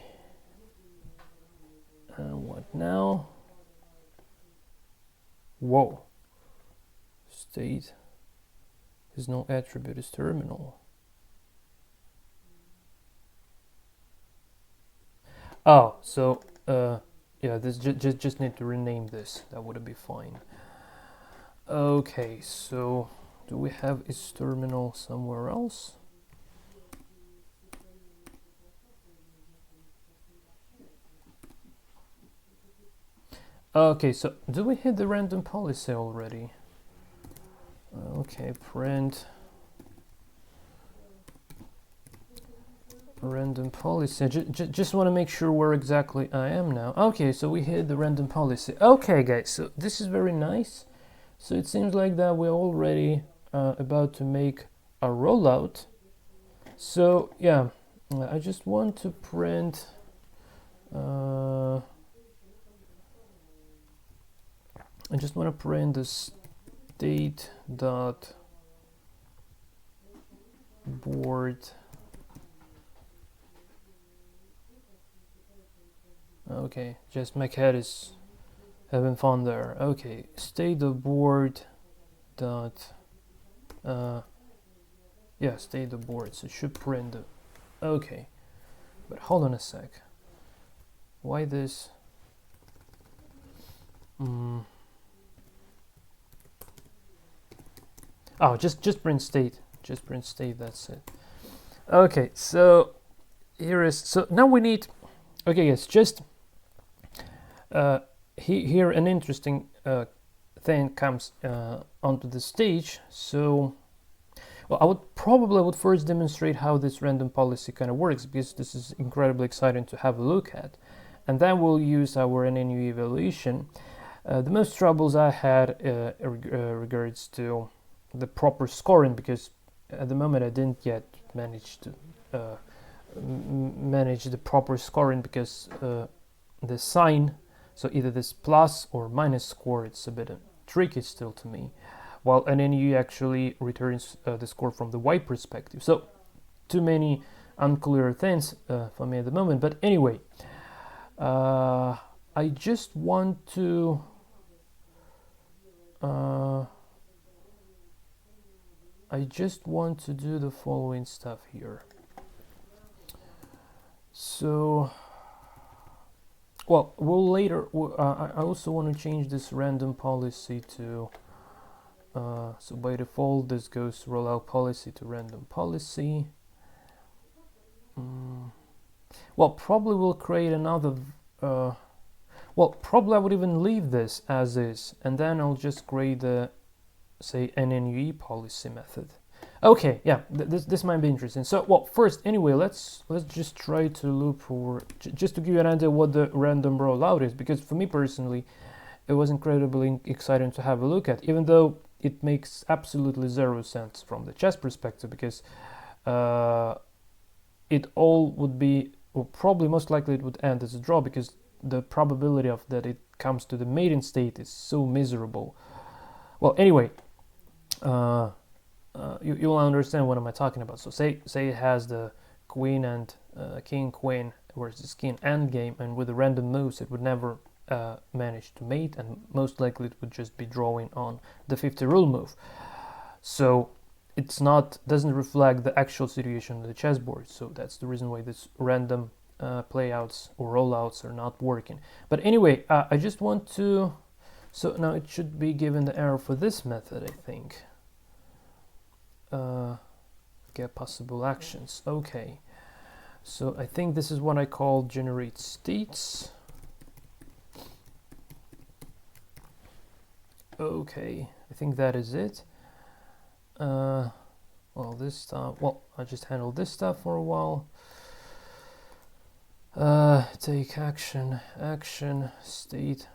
And what now? Whoa. State is no attribute is terminal. Oh, so yeah, this just need to rename this. That would be fine. Okay, so do we have is terminal somewhere else? Okay, so do we hit the random policy already? Okay, print random policy. Just want to make sure where exactly I am now. Okay, so we hit the random policy. Okay, guys, so this is very nice. So it seems like that we're already about to make a rollout. So yeah, I just want to print I just want to print the state dot board. Okay, just my cat is having fun there. Okay, state dot board dot yeah, state the board. So it should print the okay. But hold on a sec. Why this? Oh, just print state. Just print state, that's it. Okay, so here is, so now we need, okay, yes, just here an interesting thing comes onto the stage. So, well, I would first demonstrate how this random policy kind of works, because this is incredibly exciting to have a look at. And then we'll use our NNUE evaluation. The most troubles I had regards to the proper scoring, because at the moment I didn't yet manage to manage the proper scoring, because the sign, so either this plus or minus score, it's a bit tricky still to me, while NNUE actually returns the score from the Y perspective. So too many unclear things for me at the moment, but anyway, I just want to do the following stuff here. So, well, later, I also want to change this random policy to, so by default, this goes rollout policy to random policy. Well, probably we'll create another, well, probably I would even leave this as is, and then I'll just create the, say, NNUE policy method. Okay, yeah, this might be interesting. So, well, first, anyway, let's just try to loop for, just to give you an idea what the random rollout is, because for me personally, it was incredibly exciting to have a look at, even though it makes absolutely zero sense from the chess perspective, because it all would be, or probably most likely it would end as a draw, because the probability of that it comes to the mating state is so miserable. Well, anyway, you'll understand what am I talking about. So say it has the queen and king queen versus king endgame, and with the random moves it would never manage to mate, and most likely it would just be drawing on the 50 rule move. So it's not, doesn't reflect the actual situation on the chessboard. So that's the reason why this random playouts or rollouts are not working. But anyway, I just want to, so now it should be given the error for this method, I think. Get possible actions. Okay, so I think this is what I call generate states. Okay, I think that is it. Well, this stuff, well, I just handled this stuff for a while. Take action, state.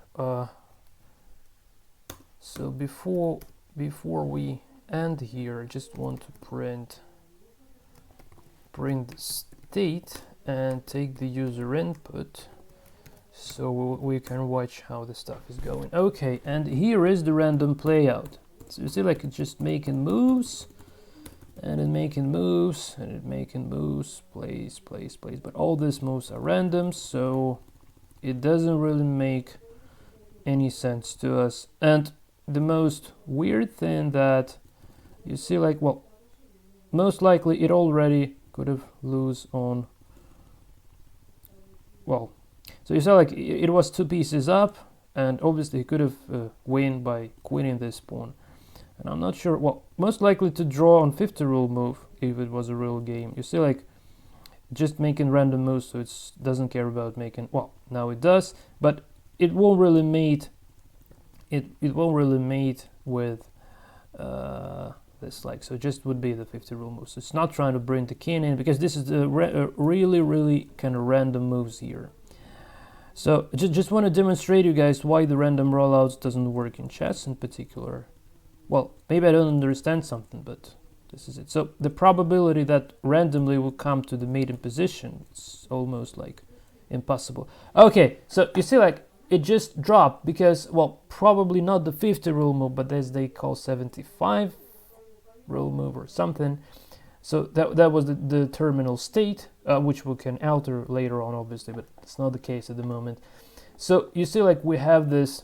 So before we end here, I just want to print the state and take the user input, so we can watch how the stuff is going. Okay, and here is the random playout. So you see, like, it's just making moves, and it making moves, and it making moves, place, but all these moves are random, so it doesn't really make any sense to us. And the most weird thing that you see, like, well, most likely it already could have lose on, well, so you saw, like, it was 2 pieces up, and obviously he could have win by queening this pawn. And I'm not sure, well, most likely to draw on 50 rule move if it was a real game. You see, like, just making random moves, so it doesn't care about making, well, now it does, but it won't really mate, it won't really mate with this, like, so it just would be the 50 rule move. So it's not trying to bring the king in, because this is the really kind of random moves here. So just want to demonstrate you guys why the random rollouts doesn't work in chess in particular. Well, maybe I don't understand something, but this is it. So the probability that randomly will come to the mating position, it's almost like impossible. Okay, so you see, like, it just dropped because, well, probably not the 50 rule move, but as they call 75 rule move or something. So that was the terminal state, which we can alter later on, obviously, but it's not the case at the moment. So you see, like, we have this,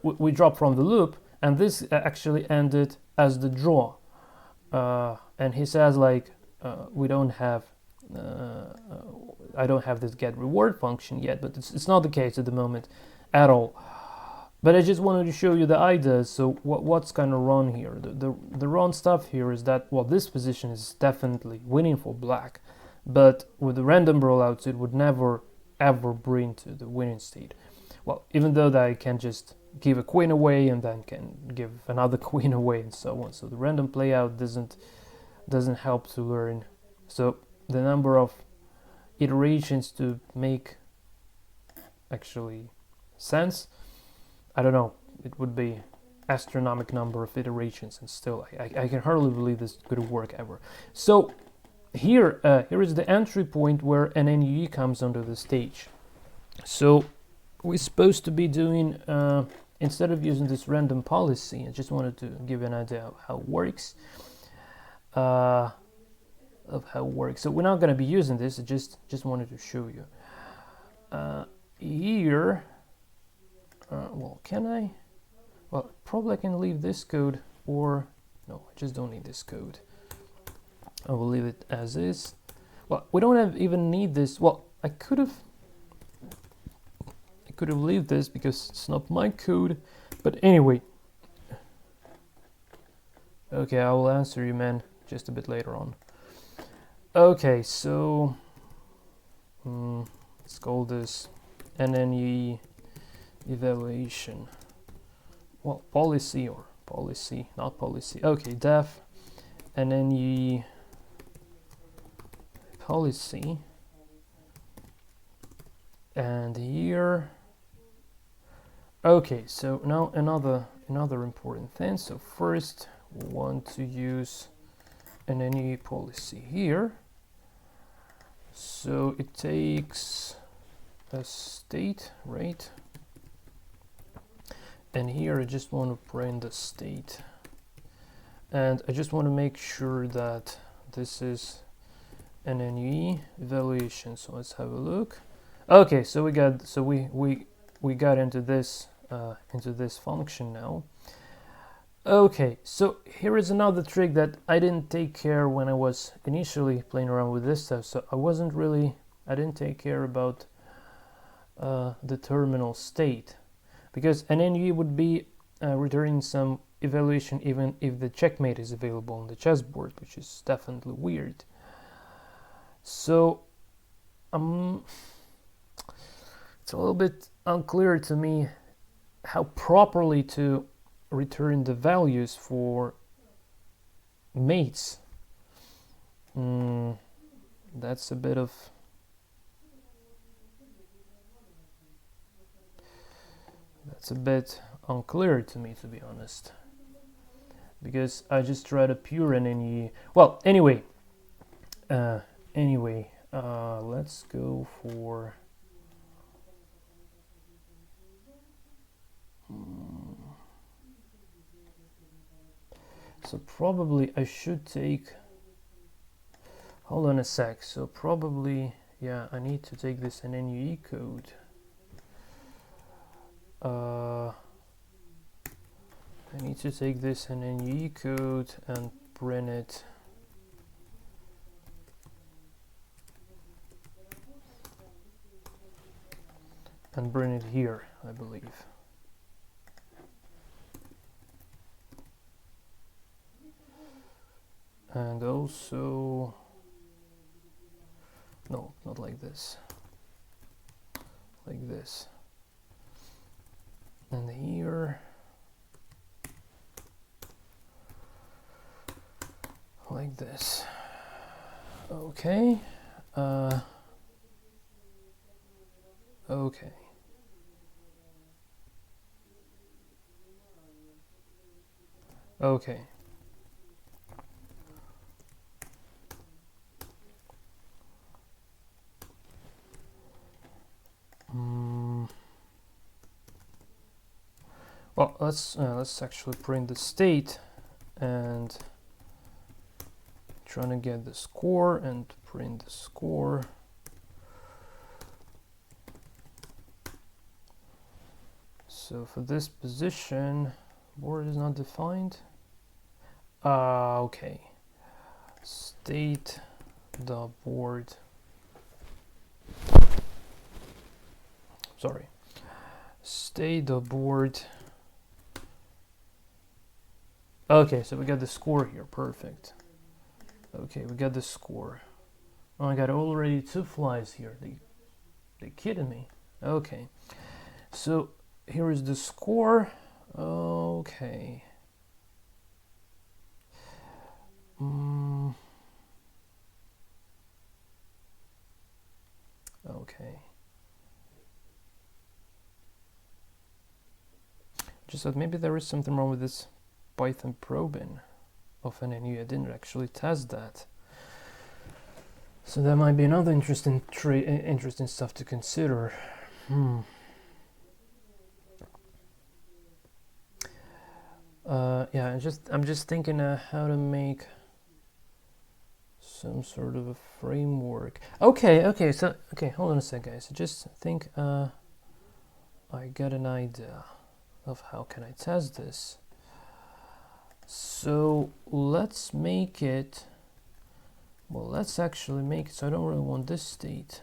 we drop from the loop, and this actually ended as the draw. And he says, like, we don't have, I don't have this get reward function yet, but it's not the case at the moment at all. But I just wanted to show you the ideas. So what's kind of wrong here? The wrong stuff here is that, well, this position is definitely winning for black, but with the random rollouts, it would never ever bring to the winning state. Well, even though that I can just give a queen away and then can give another queen away and so on. So the random playout doesn't help to learn. So the number of iterations to make actually sense, I don't know, it would be astronomical number of iterations, and still I can hardly believe this could work ever. So here is the entry point where an NNUE comes onto the stage. So we're supposed to be doing, instead of using this random policy, I just wanted to give you an idea of how it works. So we're not going to be using this, I just wanted to show you. Here, well, can I? Well, probably I can leave this code, or no, I just don't need this code. I will leave it as is. Well, we don't even need this. Well, I could have leave this because it's not my code, but anyway. Okay, I will answer you, man, just a bit later on. Okay, so let's call this NNUE evaluation. Well, policy, or policy, not policy. Okay, def NNUE policy, and here. Okay, so now another important thing. So first we want to use an NNUE policy here. So it takes a state, right? And here I just want to print the state. And I just want to make sure that this is an NNUE evaluation. So let's have a look. Okay, so we we got into this function now. Okay, so here is another trick that I didn't take care when I was initially playing around with this stuff. So I didn't take care about the terminal state, because an NNUE would be returning some evaluation even if the checkmate is available on the chessboard, which is definitely weird. So it's a little bit unclear to me how properly to return the values for mates. That's a bit unclear to me, to be honest, because I just tried a pure NNUE. Well, anyway, let's go for so probably I should take, hold on a sec, so probably, yeah, I need to take this NNUE code. I need to take this NNUE code and print it. And bring it here, I believe. And also, no, not like this, like this. And here, like this. Okay. Okay. Okay. Well, let's actually print the state and trying to get the score and print the score. So for this position, board is not defined. Okay. State the board. Sorry. State the board. Okay, so we got the score here. Perfect. Okay, we got the score. Oh, I got already 2 flies here. They kidding me. Okay. So here is the score. Okay. Okay. Just thought maybe there is something wrong with this Python probing of NNUE. I didn't actually test that. So that might be another interesting stuff to consider. Yeah, I'm just thinking how to make some sort of a framework. Okay, hold on a sec, guys. I just think I got an idea of how can I test this. So let's make it, well, let's actually make it so I don't really want this state.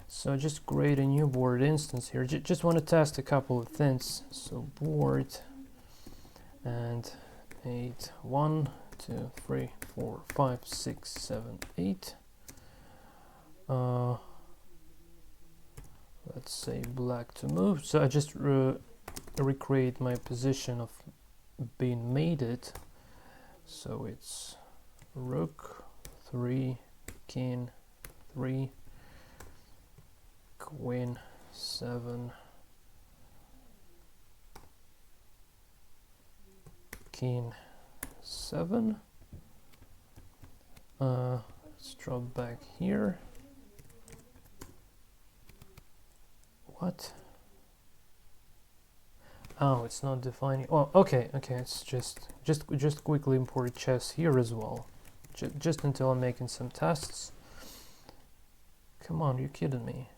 So just create a new board instance here. Just want to test a couple of things. So board and 8, 1, 2, 3, 4, 5, 6, 7, 8. Let's say black to move. So I just recreate my position of being mated. So it's rook 3, king 3, queen 7, king 7. Let's drop back here. What? Oh, it's not defining. Oh, okay. It's just quickly import chess here as well, just until I'm making some tests. Come on, you're kidding me.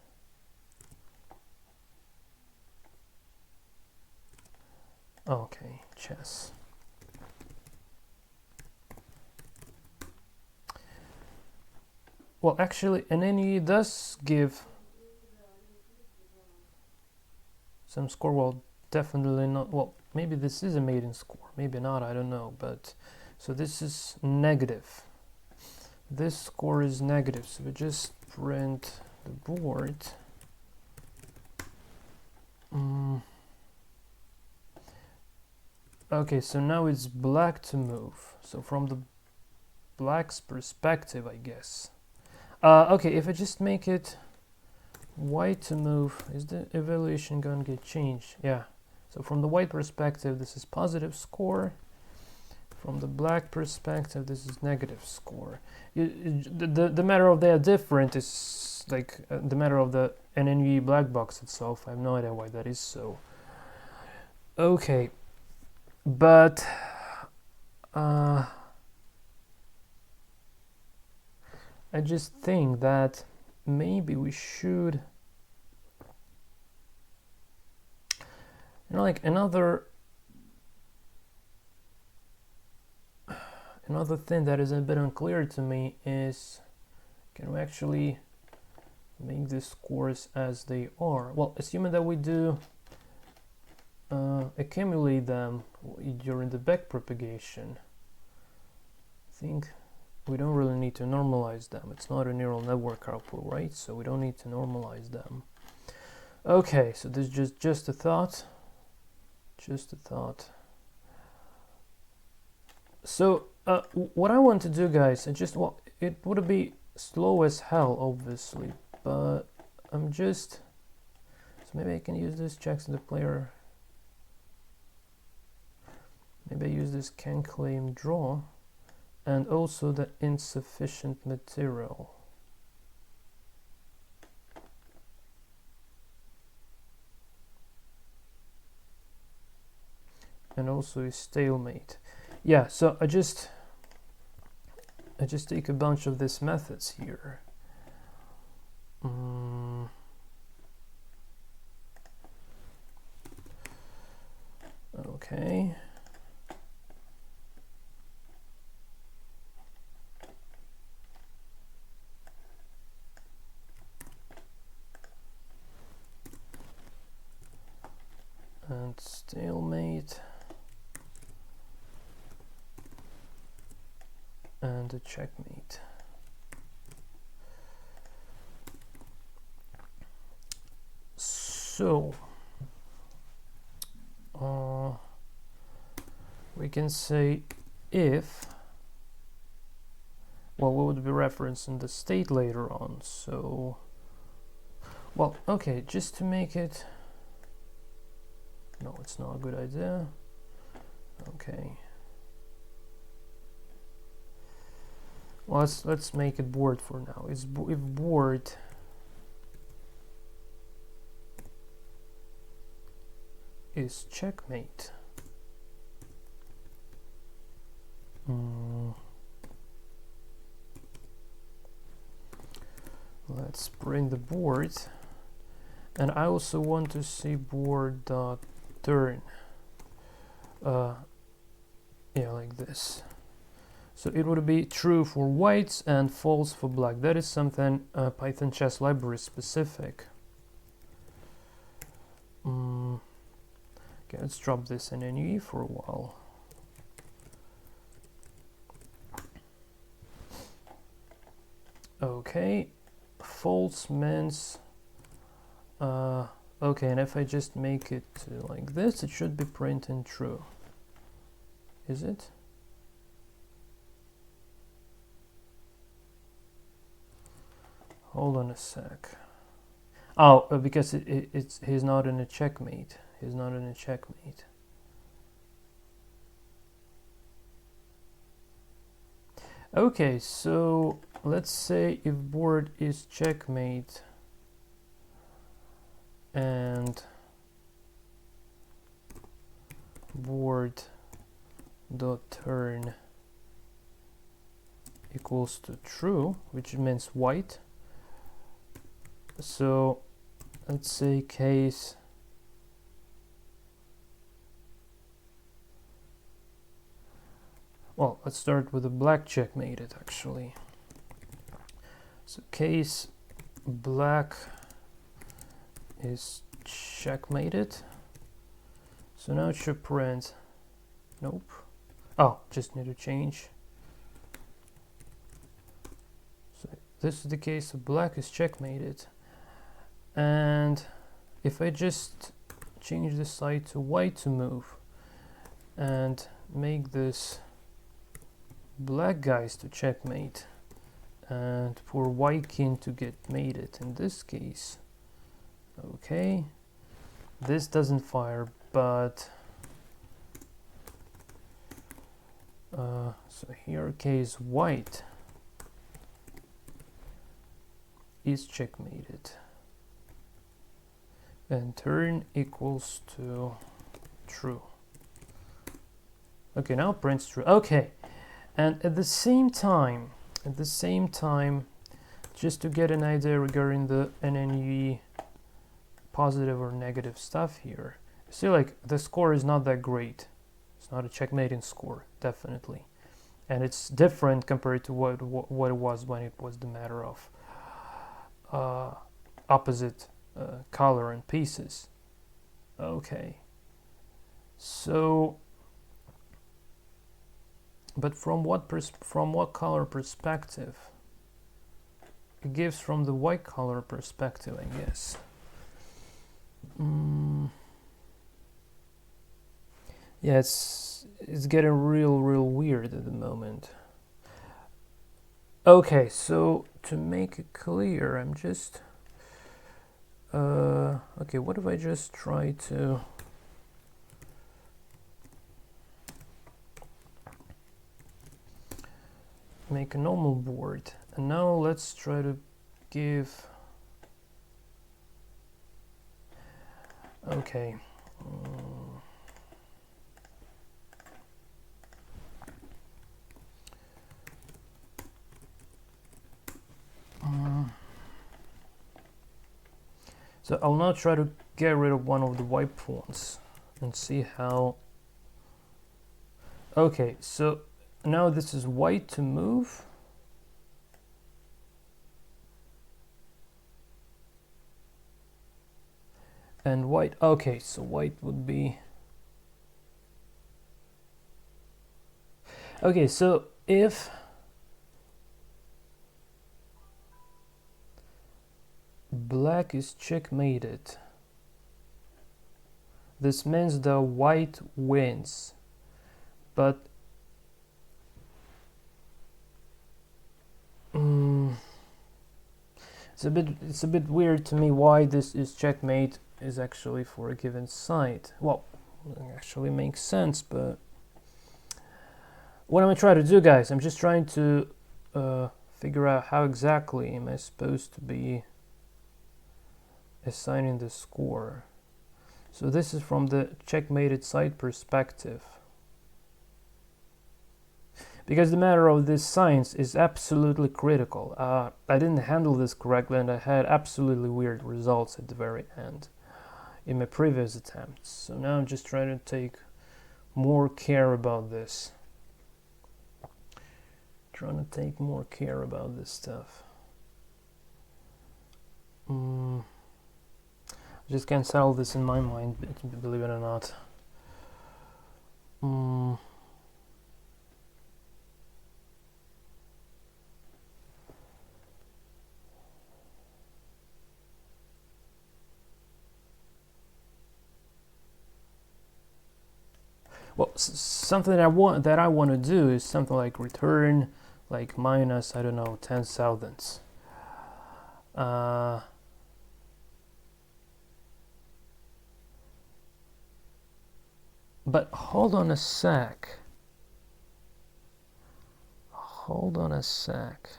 Okay, chess. Well, actually, an NNUE does give some score. Well, definitely not. Well, maybe this is a maiden score. Maybe not. I don't know. But so this is negative. This score is negative. So we just print the board. Okay, so now it's black to move. So from the black's perspective, I guess. Okay, if I just make it white to move, is the evaluation gonna get changed? Yeah. So from the white perspective, this is positive score. From the black perspective, this is negative score. The matter of they are different is like the matter of the NNUE black box itself. I have no idea why that is so. Okay, but I just think that maybe we should, like another thing that is a bit unclear to me is, can we actually make the scores as they are? Well, assuming that we do accumulate them during the back propagation, I think we don't really need to normalize them. It's not a neural network output, right? So we don't need to normalize them. Okay, so this is just a thought. Just a thought. So what I want to do, guys, it would be slow as hell, obviously, but I'm just, so maybe I can use this checks in the player. Maybe I use this can claim draw, and also the insufficient material. And also a stalemate. Yeah, so I just take a bunch of these methods here. Okay. And stalemate. And a checkmate. So we can say if, well, we would be referencing the state later on. So, well, okay, just to make it, no, it's not a good idea. Okay. Well, let's make it board for now. If board is checkmate, let's print the board, and I also want to see board dot turn. Yeah, like this. So it would be true for whites and false for black. That is something Python chess library specific. Okay, let's drop this in NNUE for a while. Okay, false means okay, and if I just make it like this, it should be printing true. Is it? Hold on a sec. Oh, because he's not in a checkmate. He's not in a checkmate. Okay, so let's say if board is checkmate and board dot turn equals to true, which means white. So let's say case well, let's start with the black checkmated actually. So case black is checkmated. So now it should print, nope. Oh, just need to change. So this is the case of black is checkmated. And if I just change the side to white to move and make this black guys to checkmate and for white king to get mated in this case. Okay, this doesn't fire, but so here case white is checkmated and turn equals to true. Okay, now prints true. Okay, and at the same time, just to get an idea regarding the NNUE positive or negative stuff here, see, like the score is not that great. It's not a checkmating score, definitely, and it's different compared to what it was when it was the matter of opposite color and pieces. Okay, so but from what color perspective? It gives from the white color perspective, I guess. Yeah, it's getting real weird at the moment. Okay, so to make it clear, I'm just okay, what if I just try to make a normal board, and now let's try to give, okay, so I'll now try to get rid of one of the white pawns and see how. Okay, so now this is white to move. And white, okay, so white would be, okay, so if black is checkmated, this means the white wins, but it's a bit weird to me why this is checkmate is actually for a given side. Well, it actually makes sense, but what am I trying to do, guys? I'm just trying to figure out how exactly am I supposed to be assigning the score. So this is from the checkmated side perspective, because the matter of this science is absolutely critical. I didn't handle this correctly and I had absolutely weird results at the very end in my previous attempts. So now I'm just trying to take more care about this. Trying to take more care about this stuff. I just can't settle this in my mind, believe it or not. Well, something that I want to do is something like return, like minus, I don't know, 10 thousandths. But hold on a sec. Hold on a sec.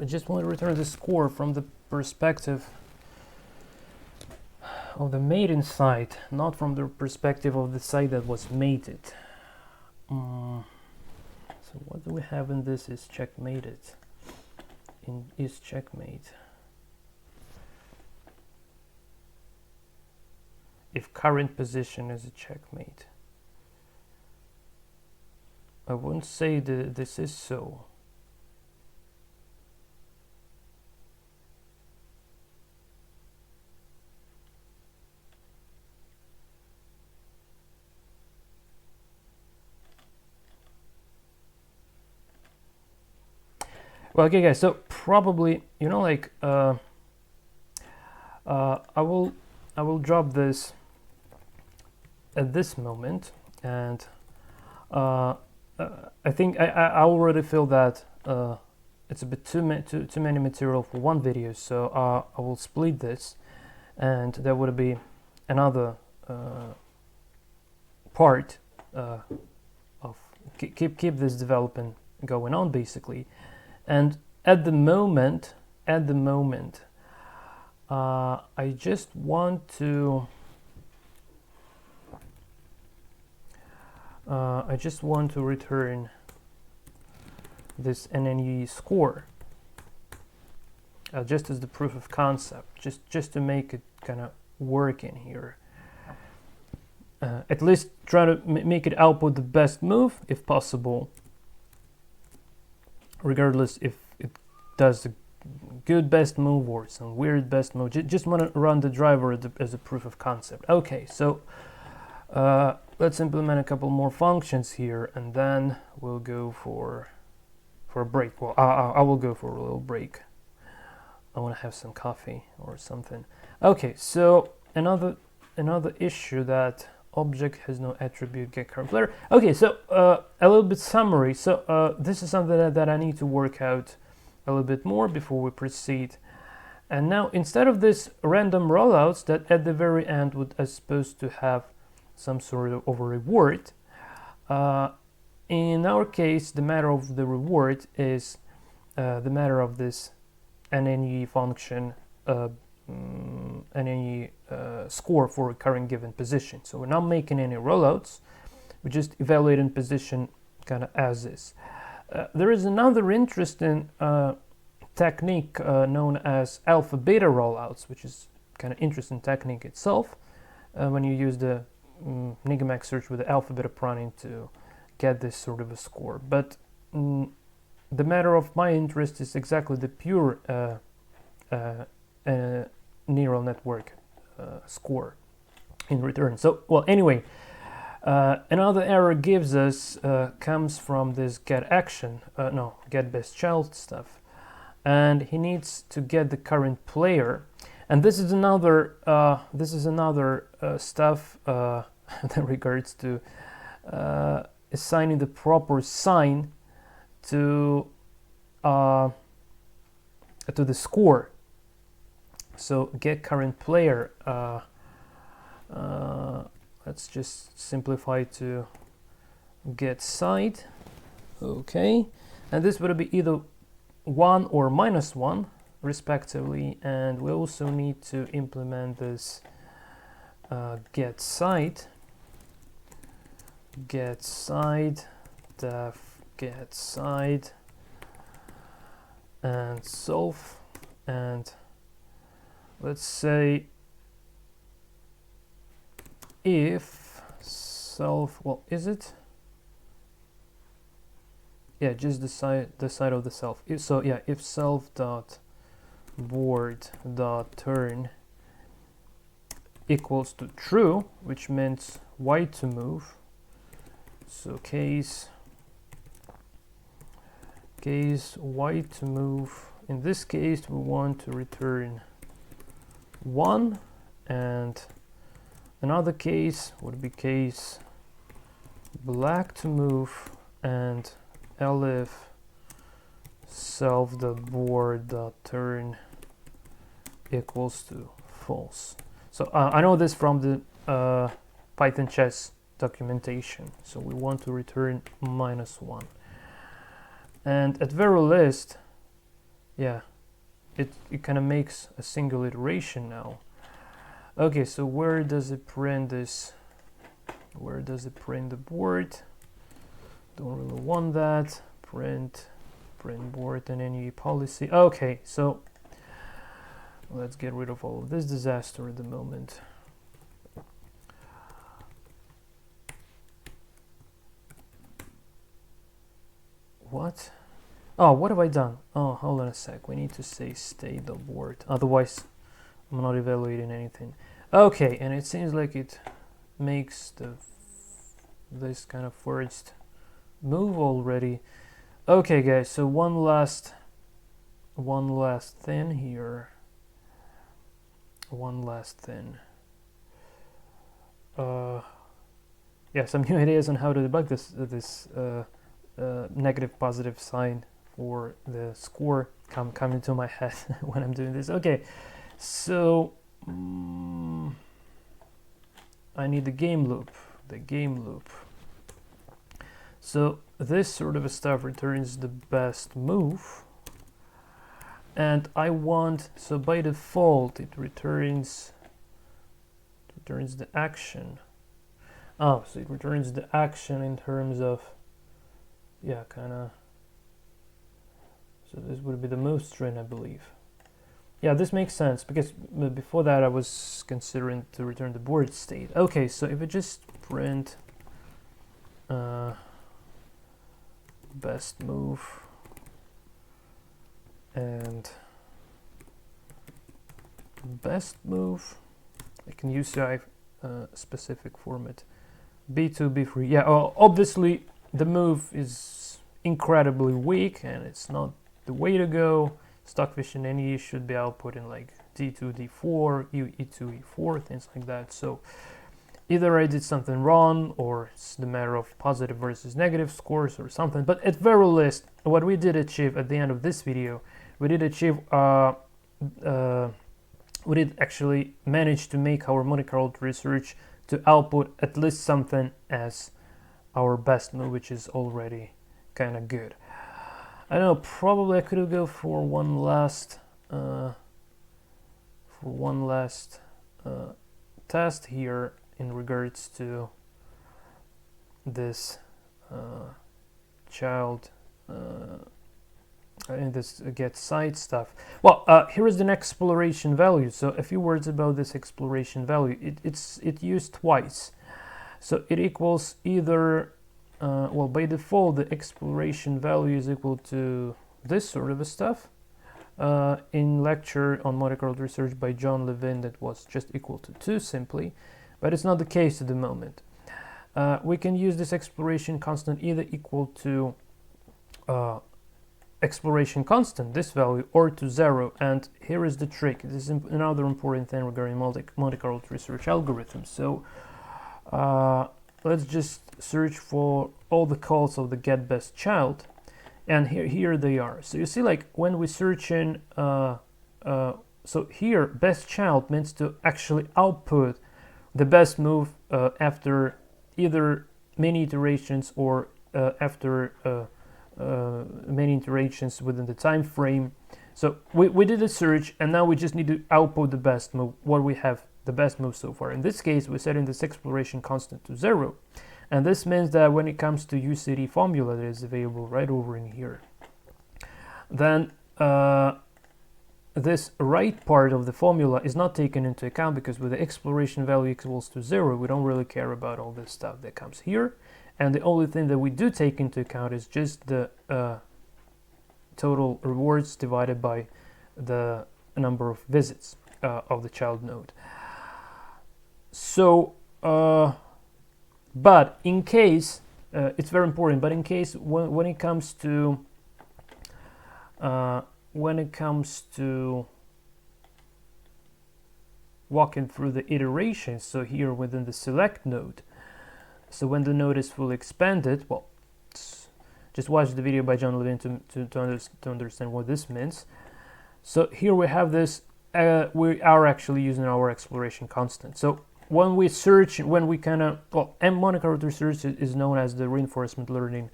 I just want to return the score from the perspective of the mated side, not from the perspective of the side that was mated. So what do we have in this is checkmated. is checkmate? If current position is a checkmate. I wouldn't say that this is so. Well, okay, guys. So probably, you know, like I will drop this at this moment, and I think I already feel that it's a bit too many material for one video, so I will split this, and there would be another part of keep this development going on, basically. And at the moment, I just want to return this NNUE score just as the proof of concept, just to make it kind of work in here. At least try to make it output the best move if possible, regardless if it does a good best move or some weird best move. Just want to run the driver as a proof of concept. Okay, so let's implement a couple more functions here, and then we'll go for a break. Well, I will go for a little break. I want to have some coffee or something. Okay, so another issue that object has no attribute get current player. Okay, so a little bit summary. So this is something that I need to work out a little bit more before we proceed. And now, instead of this random rollouts that at the very end would are supposed to have some sort of a reward, in our case, the matter of the reward is the matter of this NNUE function NNUE score for a current given position. So we're not making any rollouts, we're just evaluating position kind of as is. There is another interesting technique known as alpha beta rollouts, which is kind of interesting technique itself when you use the Nigamax search with the alpha beta pruning to get this sort of a score. But the matter of my interest is exactly the pure neural network score in return. So, well, anyway, another error gives us comes from this get action, get best child stuff, and he needs to get the current player, and this is another stuff that regards to assigning the proper sign to the score. So get current player, let's just simplify to get side. Okay, and this would be either 1 or -1 respectively, and we also need to implement this get side, def get side, and solve, and let's say if self, well, is it? Yeah, just the side of the self. So yeah, if self dot board dot turn equals to true, which means y to move. So case y to move. In this case, we want to return 1, and another case would be case black to move, and elif self the board dot turn equals to false. So I know this from the Python chess documentation. So we want to return -1, and at very least, yeah, it kind of makes a single iteration now. Okay, so where does it print this? Where does it print the board? Don't really want that. Print print board and NNUE policy. Okay, so let's get rid of all of this disaster at the moment. What? Oh, what have I done? Oh, hold on a sec. We need to say state the board. Otherwise, I'm not evaluating anything. Okay, and it seems like it makes this kind of first move already. Okay, guys. So one last thing here. One last thing. Yeah, some new ideas on how to debug this negative positive sign for the score come into my head when I'm doing this. Okay, so I need the game loop. So this sort of stuff returns the best move, and I want, so by default it returns the action. Oh, so it returns the action in terms of, yeah, kind of. So this would be the move string, I believe. Yeah, this makes sense, because before that I was considering to return the board state. Okay, so if I just print best move and best move, I can use the specific format. B2, B3. Yeah, obviously the move is incredibly weak and it's not the way to go. Stockfish and NNUE should be outputting like D2, D4, E2, E4, things like that. So either I did something wrong, or it's the matter of positive versus negative scores or something. But at very least, what we did achieve at the end of this video, we did achieve, we did actually manage to make our Monte Carlo research to output at least something as our best move, which is already kind of good. I don't know, probably I could go for one last test here in regards to this child and this get side stuff. Well, here is the next exploration value. So a few words about this exploration value. It's used twice. So it equals either well, by default the exploration value is equal to this sort of a stuff. In lecture on Monte Carlo research by John Levin, that was just equal to 2 simply, but it's not the case at the moment. We can use this exploration constant either equal to exploration constant, this value, or to 0. And here is the trick. This is another important thing regarding Monte Carlo research algorithms. So let's just search for all the calls of the get best child, and here they are. So you see, like when we search in, so here best child means to actually output the best move after either many iterations or after many iterations within the time frame. So we did a search, and now we just need to output the best move, what we have the best move so far. In this case, we're setting this exploration constant to 0. And this means that when it comes to UCD formula that is available right over in here, then this right part of the formula is not taken into account, because with the exploration value equals to 0, we don't really care about all this stuff that comes here. And the only thing that we do take into account is just the total rewards divided by the number of visits of the child node. So, but in case, it's very important, but in case when it comes to walking through the iterations, so here within the select node, so when the node is fully expanded, well, just watch the video by John Levin to understand what this means. So here we have this, we are actually using our exploration constant. So when we search, when we kind of, well, Monte Carlo research is known as the reinforcement learning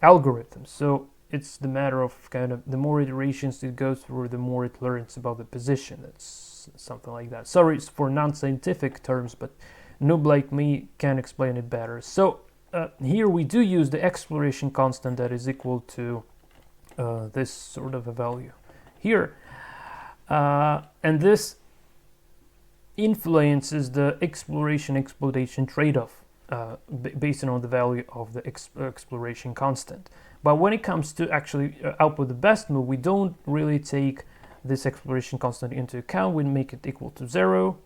algorithm. So it's the matter of kind of the more iterations it goes through, the more it learns about the position. It's something like that. Sorry for non-scientific terms, but noob like me can explain it better. So here we do use the exploration constant that is equal to this sort of a value here, and this influences the exploration trade-off based on the value of the exploration constant. But when it comes to actually output the best move, we don't really take this exploration constant into account. We make it equal to 0,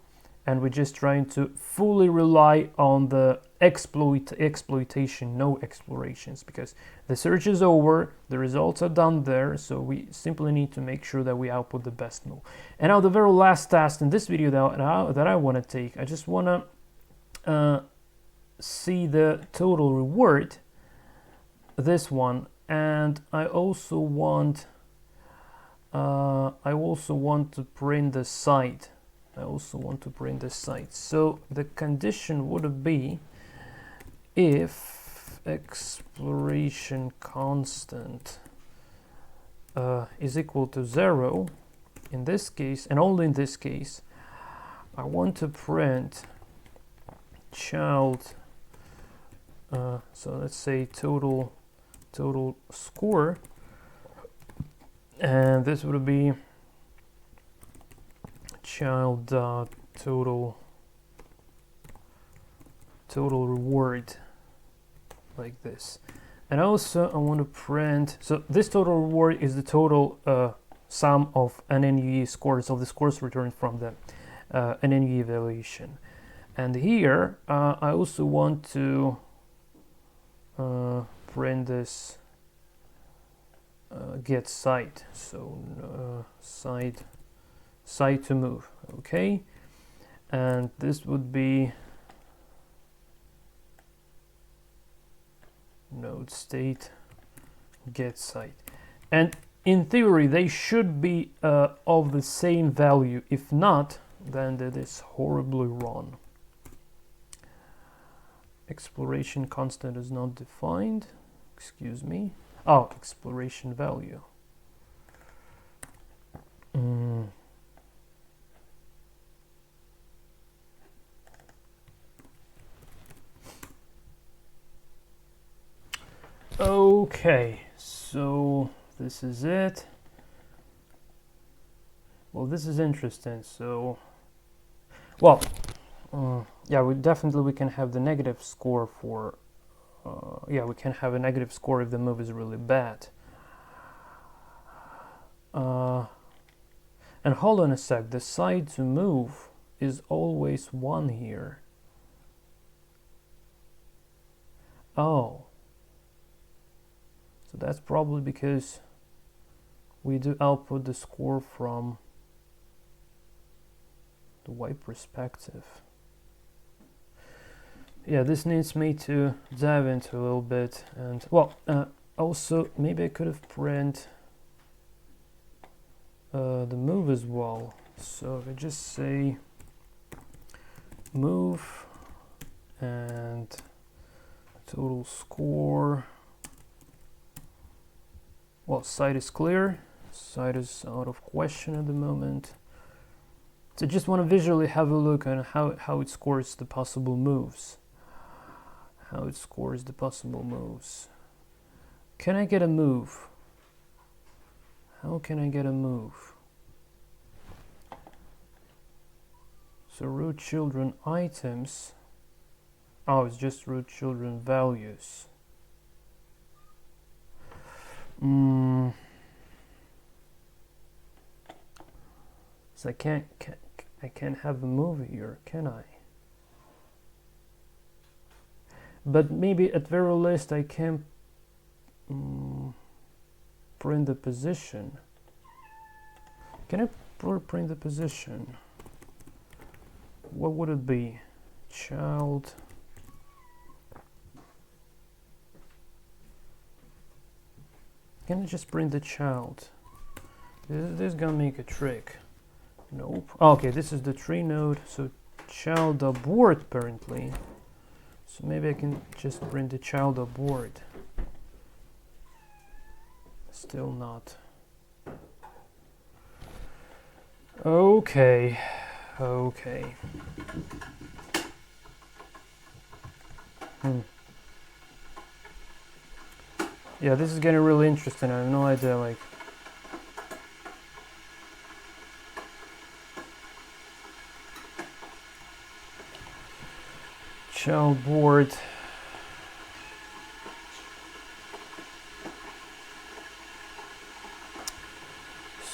and we're just trying to fully rely on the exploitation, no explorations, because the search is over, the results are done there, so we simply need to make sure that we output the best move. And now the very last task in this video that I want to take, I just want to see the total reward, this one, and I also want to print the site. So the condition would be if exploration constant is equal to 0, in this case, and only in this case, I want to print child, so let's say total score, and this would be child total reward, like this. And also I want to print, so this total reward is the total sum of NNUE scores, of the scores returned from the NNUE evaluation. And here I also want to print this get site, so site to move, okay, and this would be node state get site, and in theory they should be of the same value. If not, then that is horribly wrong. Exploration constant is not defined, excuse me. Oh, exploration value. Okay, so this is it. Well, this is interesting. So, well, yeah, we can have the negative score for. Yeah, we can have a negative score if the move is really bad. And hold on a sec, the side to move is always 1 here. Oh. So that's probably because we do output the score from the Y perspective. Yeah, this needs me to dive into a little bit, and well, also maybe I could have print the move as well. So if I just say move and total score, well, site is clear, site is out of question at the moment. So just want to visually have a look at how it scores the possible moves. Can I get a move? How can I get a move? So root children items. Oh, it's just root children values. So I can't have a move here, can I? But maybe at very least I can print the position. Can I print the position? What would it be? Child. Can I just print the child? This is gonna make a trick. Nope. Okay, this is the tree node, so child abort apparently. So maybe I can just print the child abort. Still not. Okay. Yeah, this is getting really interesting. I have no idea, like... Child board.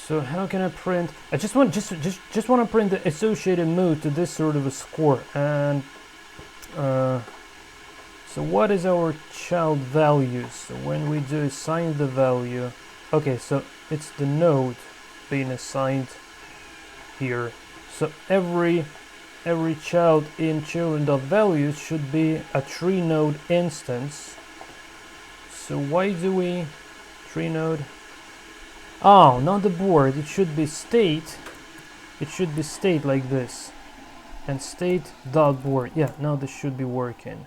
So how can I print? I just want to print the associated move to this sort of a score. And so what is our child value? So when we do assign the value, okay, so it's the node being assigned here. So every child in children.values should be a tree node instance. So why do we tree node? Oh, not the board. It should be state. It should be state like this, and state dot board. Yeah, now this should be working.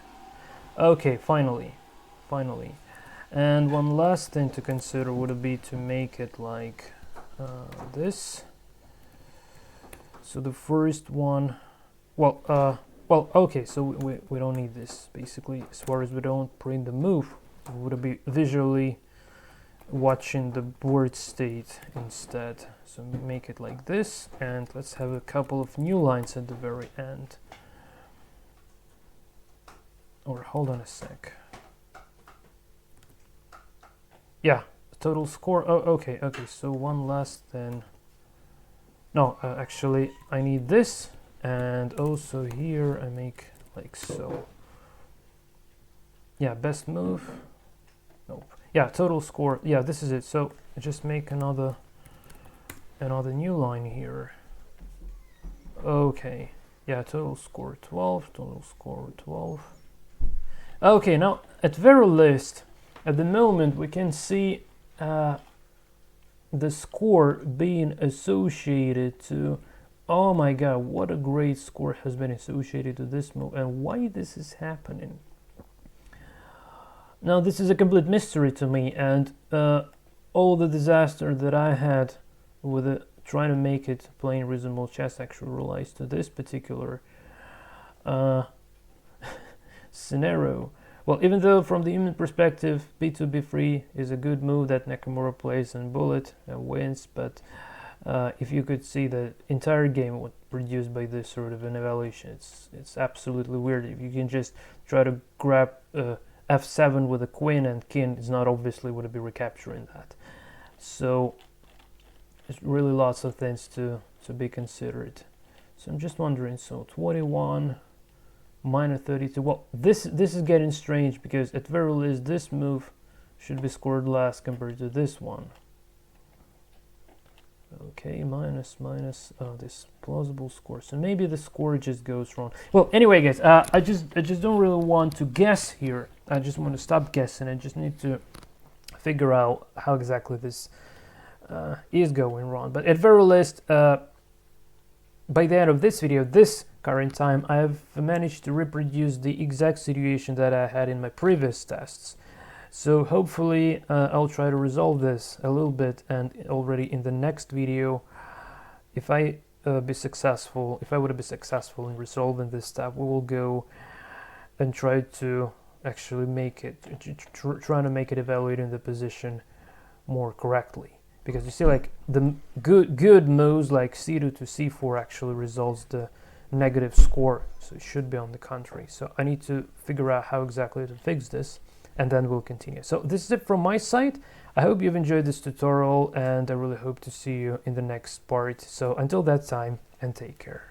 Okay, finally. And one last thing to consider would be to make it like this. So the first one, well, okay, so we don't need this basically, as far as we don't print the move. We would be visually watching the board state instead. So make it like this, and let's have a couple of new lines at the very end. Or hold on a sec. Yeah, total score. Oh, okay, so one last thing. No, actually I need this, and also here I make like so. Yeah, best move. Nope. Yeah, total score. Yeah, this is it. So I just make another new line here. Okay. Yeah, total score 12. Total score 12. Okay, now at very least, at the moment we can see the score being associated to. Oh my god, what a great score has been associated to this move, and why this is happening. Now this is a complete mystery to me, and all the disaster that I had with trying to make it playing reasonable chess actually relies to this particular scenario. Well, even though from the human perspective, B2B3 is a good move that Nakamura plays and bullet and wins, but if you could see the entire game was produced by this sort of an evaluation, it's absolutely weird. If you can just try to grab f7 with a queen and king, is not obviously would be recapturing that. So there's really lots of things to be considered. So I'm just wondering, so 21 minus 32. Well, this is getting strange, because at very least this move should be scored last compared to this one. Okay, minus this plausible score. So maybe the score just goes wrong. Well, anyway, guys, I just don't really want to guess here. I just want to stop guessing. I just need to figure out how exactly this is going wrong. But at very least, by the end of this video, this current time, I have managed to reproduce the exact situation that I had in my previous tests. So hopefully I'll try to resolve this a little bit, and already in the next video, if I would be successful in resolving this step, we will go and try to actually make it, trying to make it evaluating the position more correctly. Because you see, like the good moves like c2 to c4 actually resolves the negative score, so it should be on the contrary. So I need to figure out how exactly to fix this, and then we'll continue. So this is it from my side. I hope you've enjoyed this tutorial, and I really hope to see you in the next part. So until that time, and take care.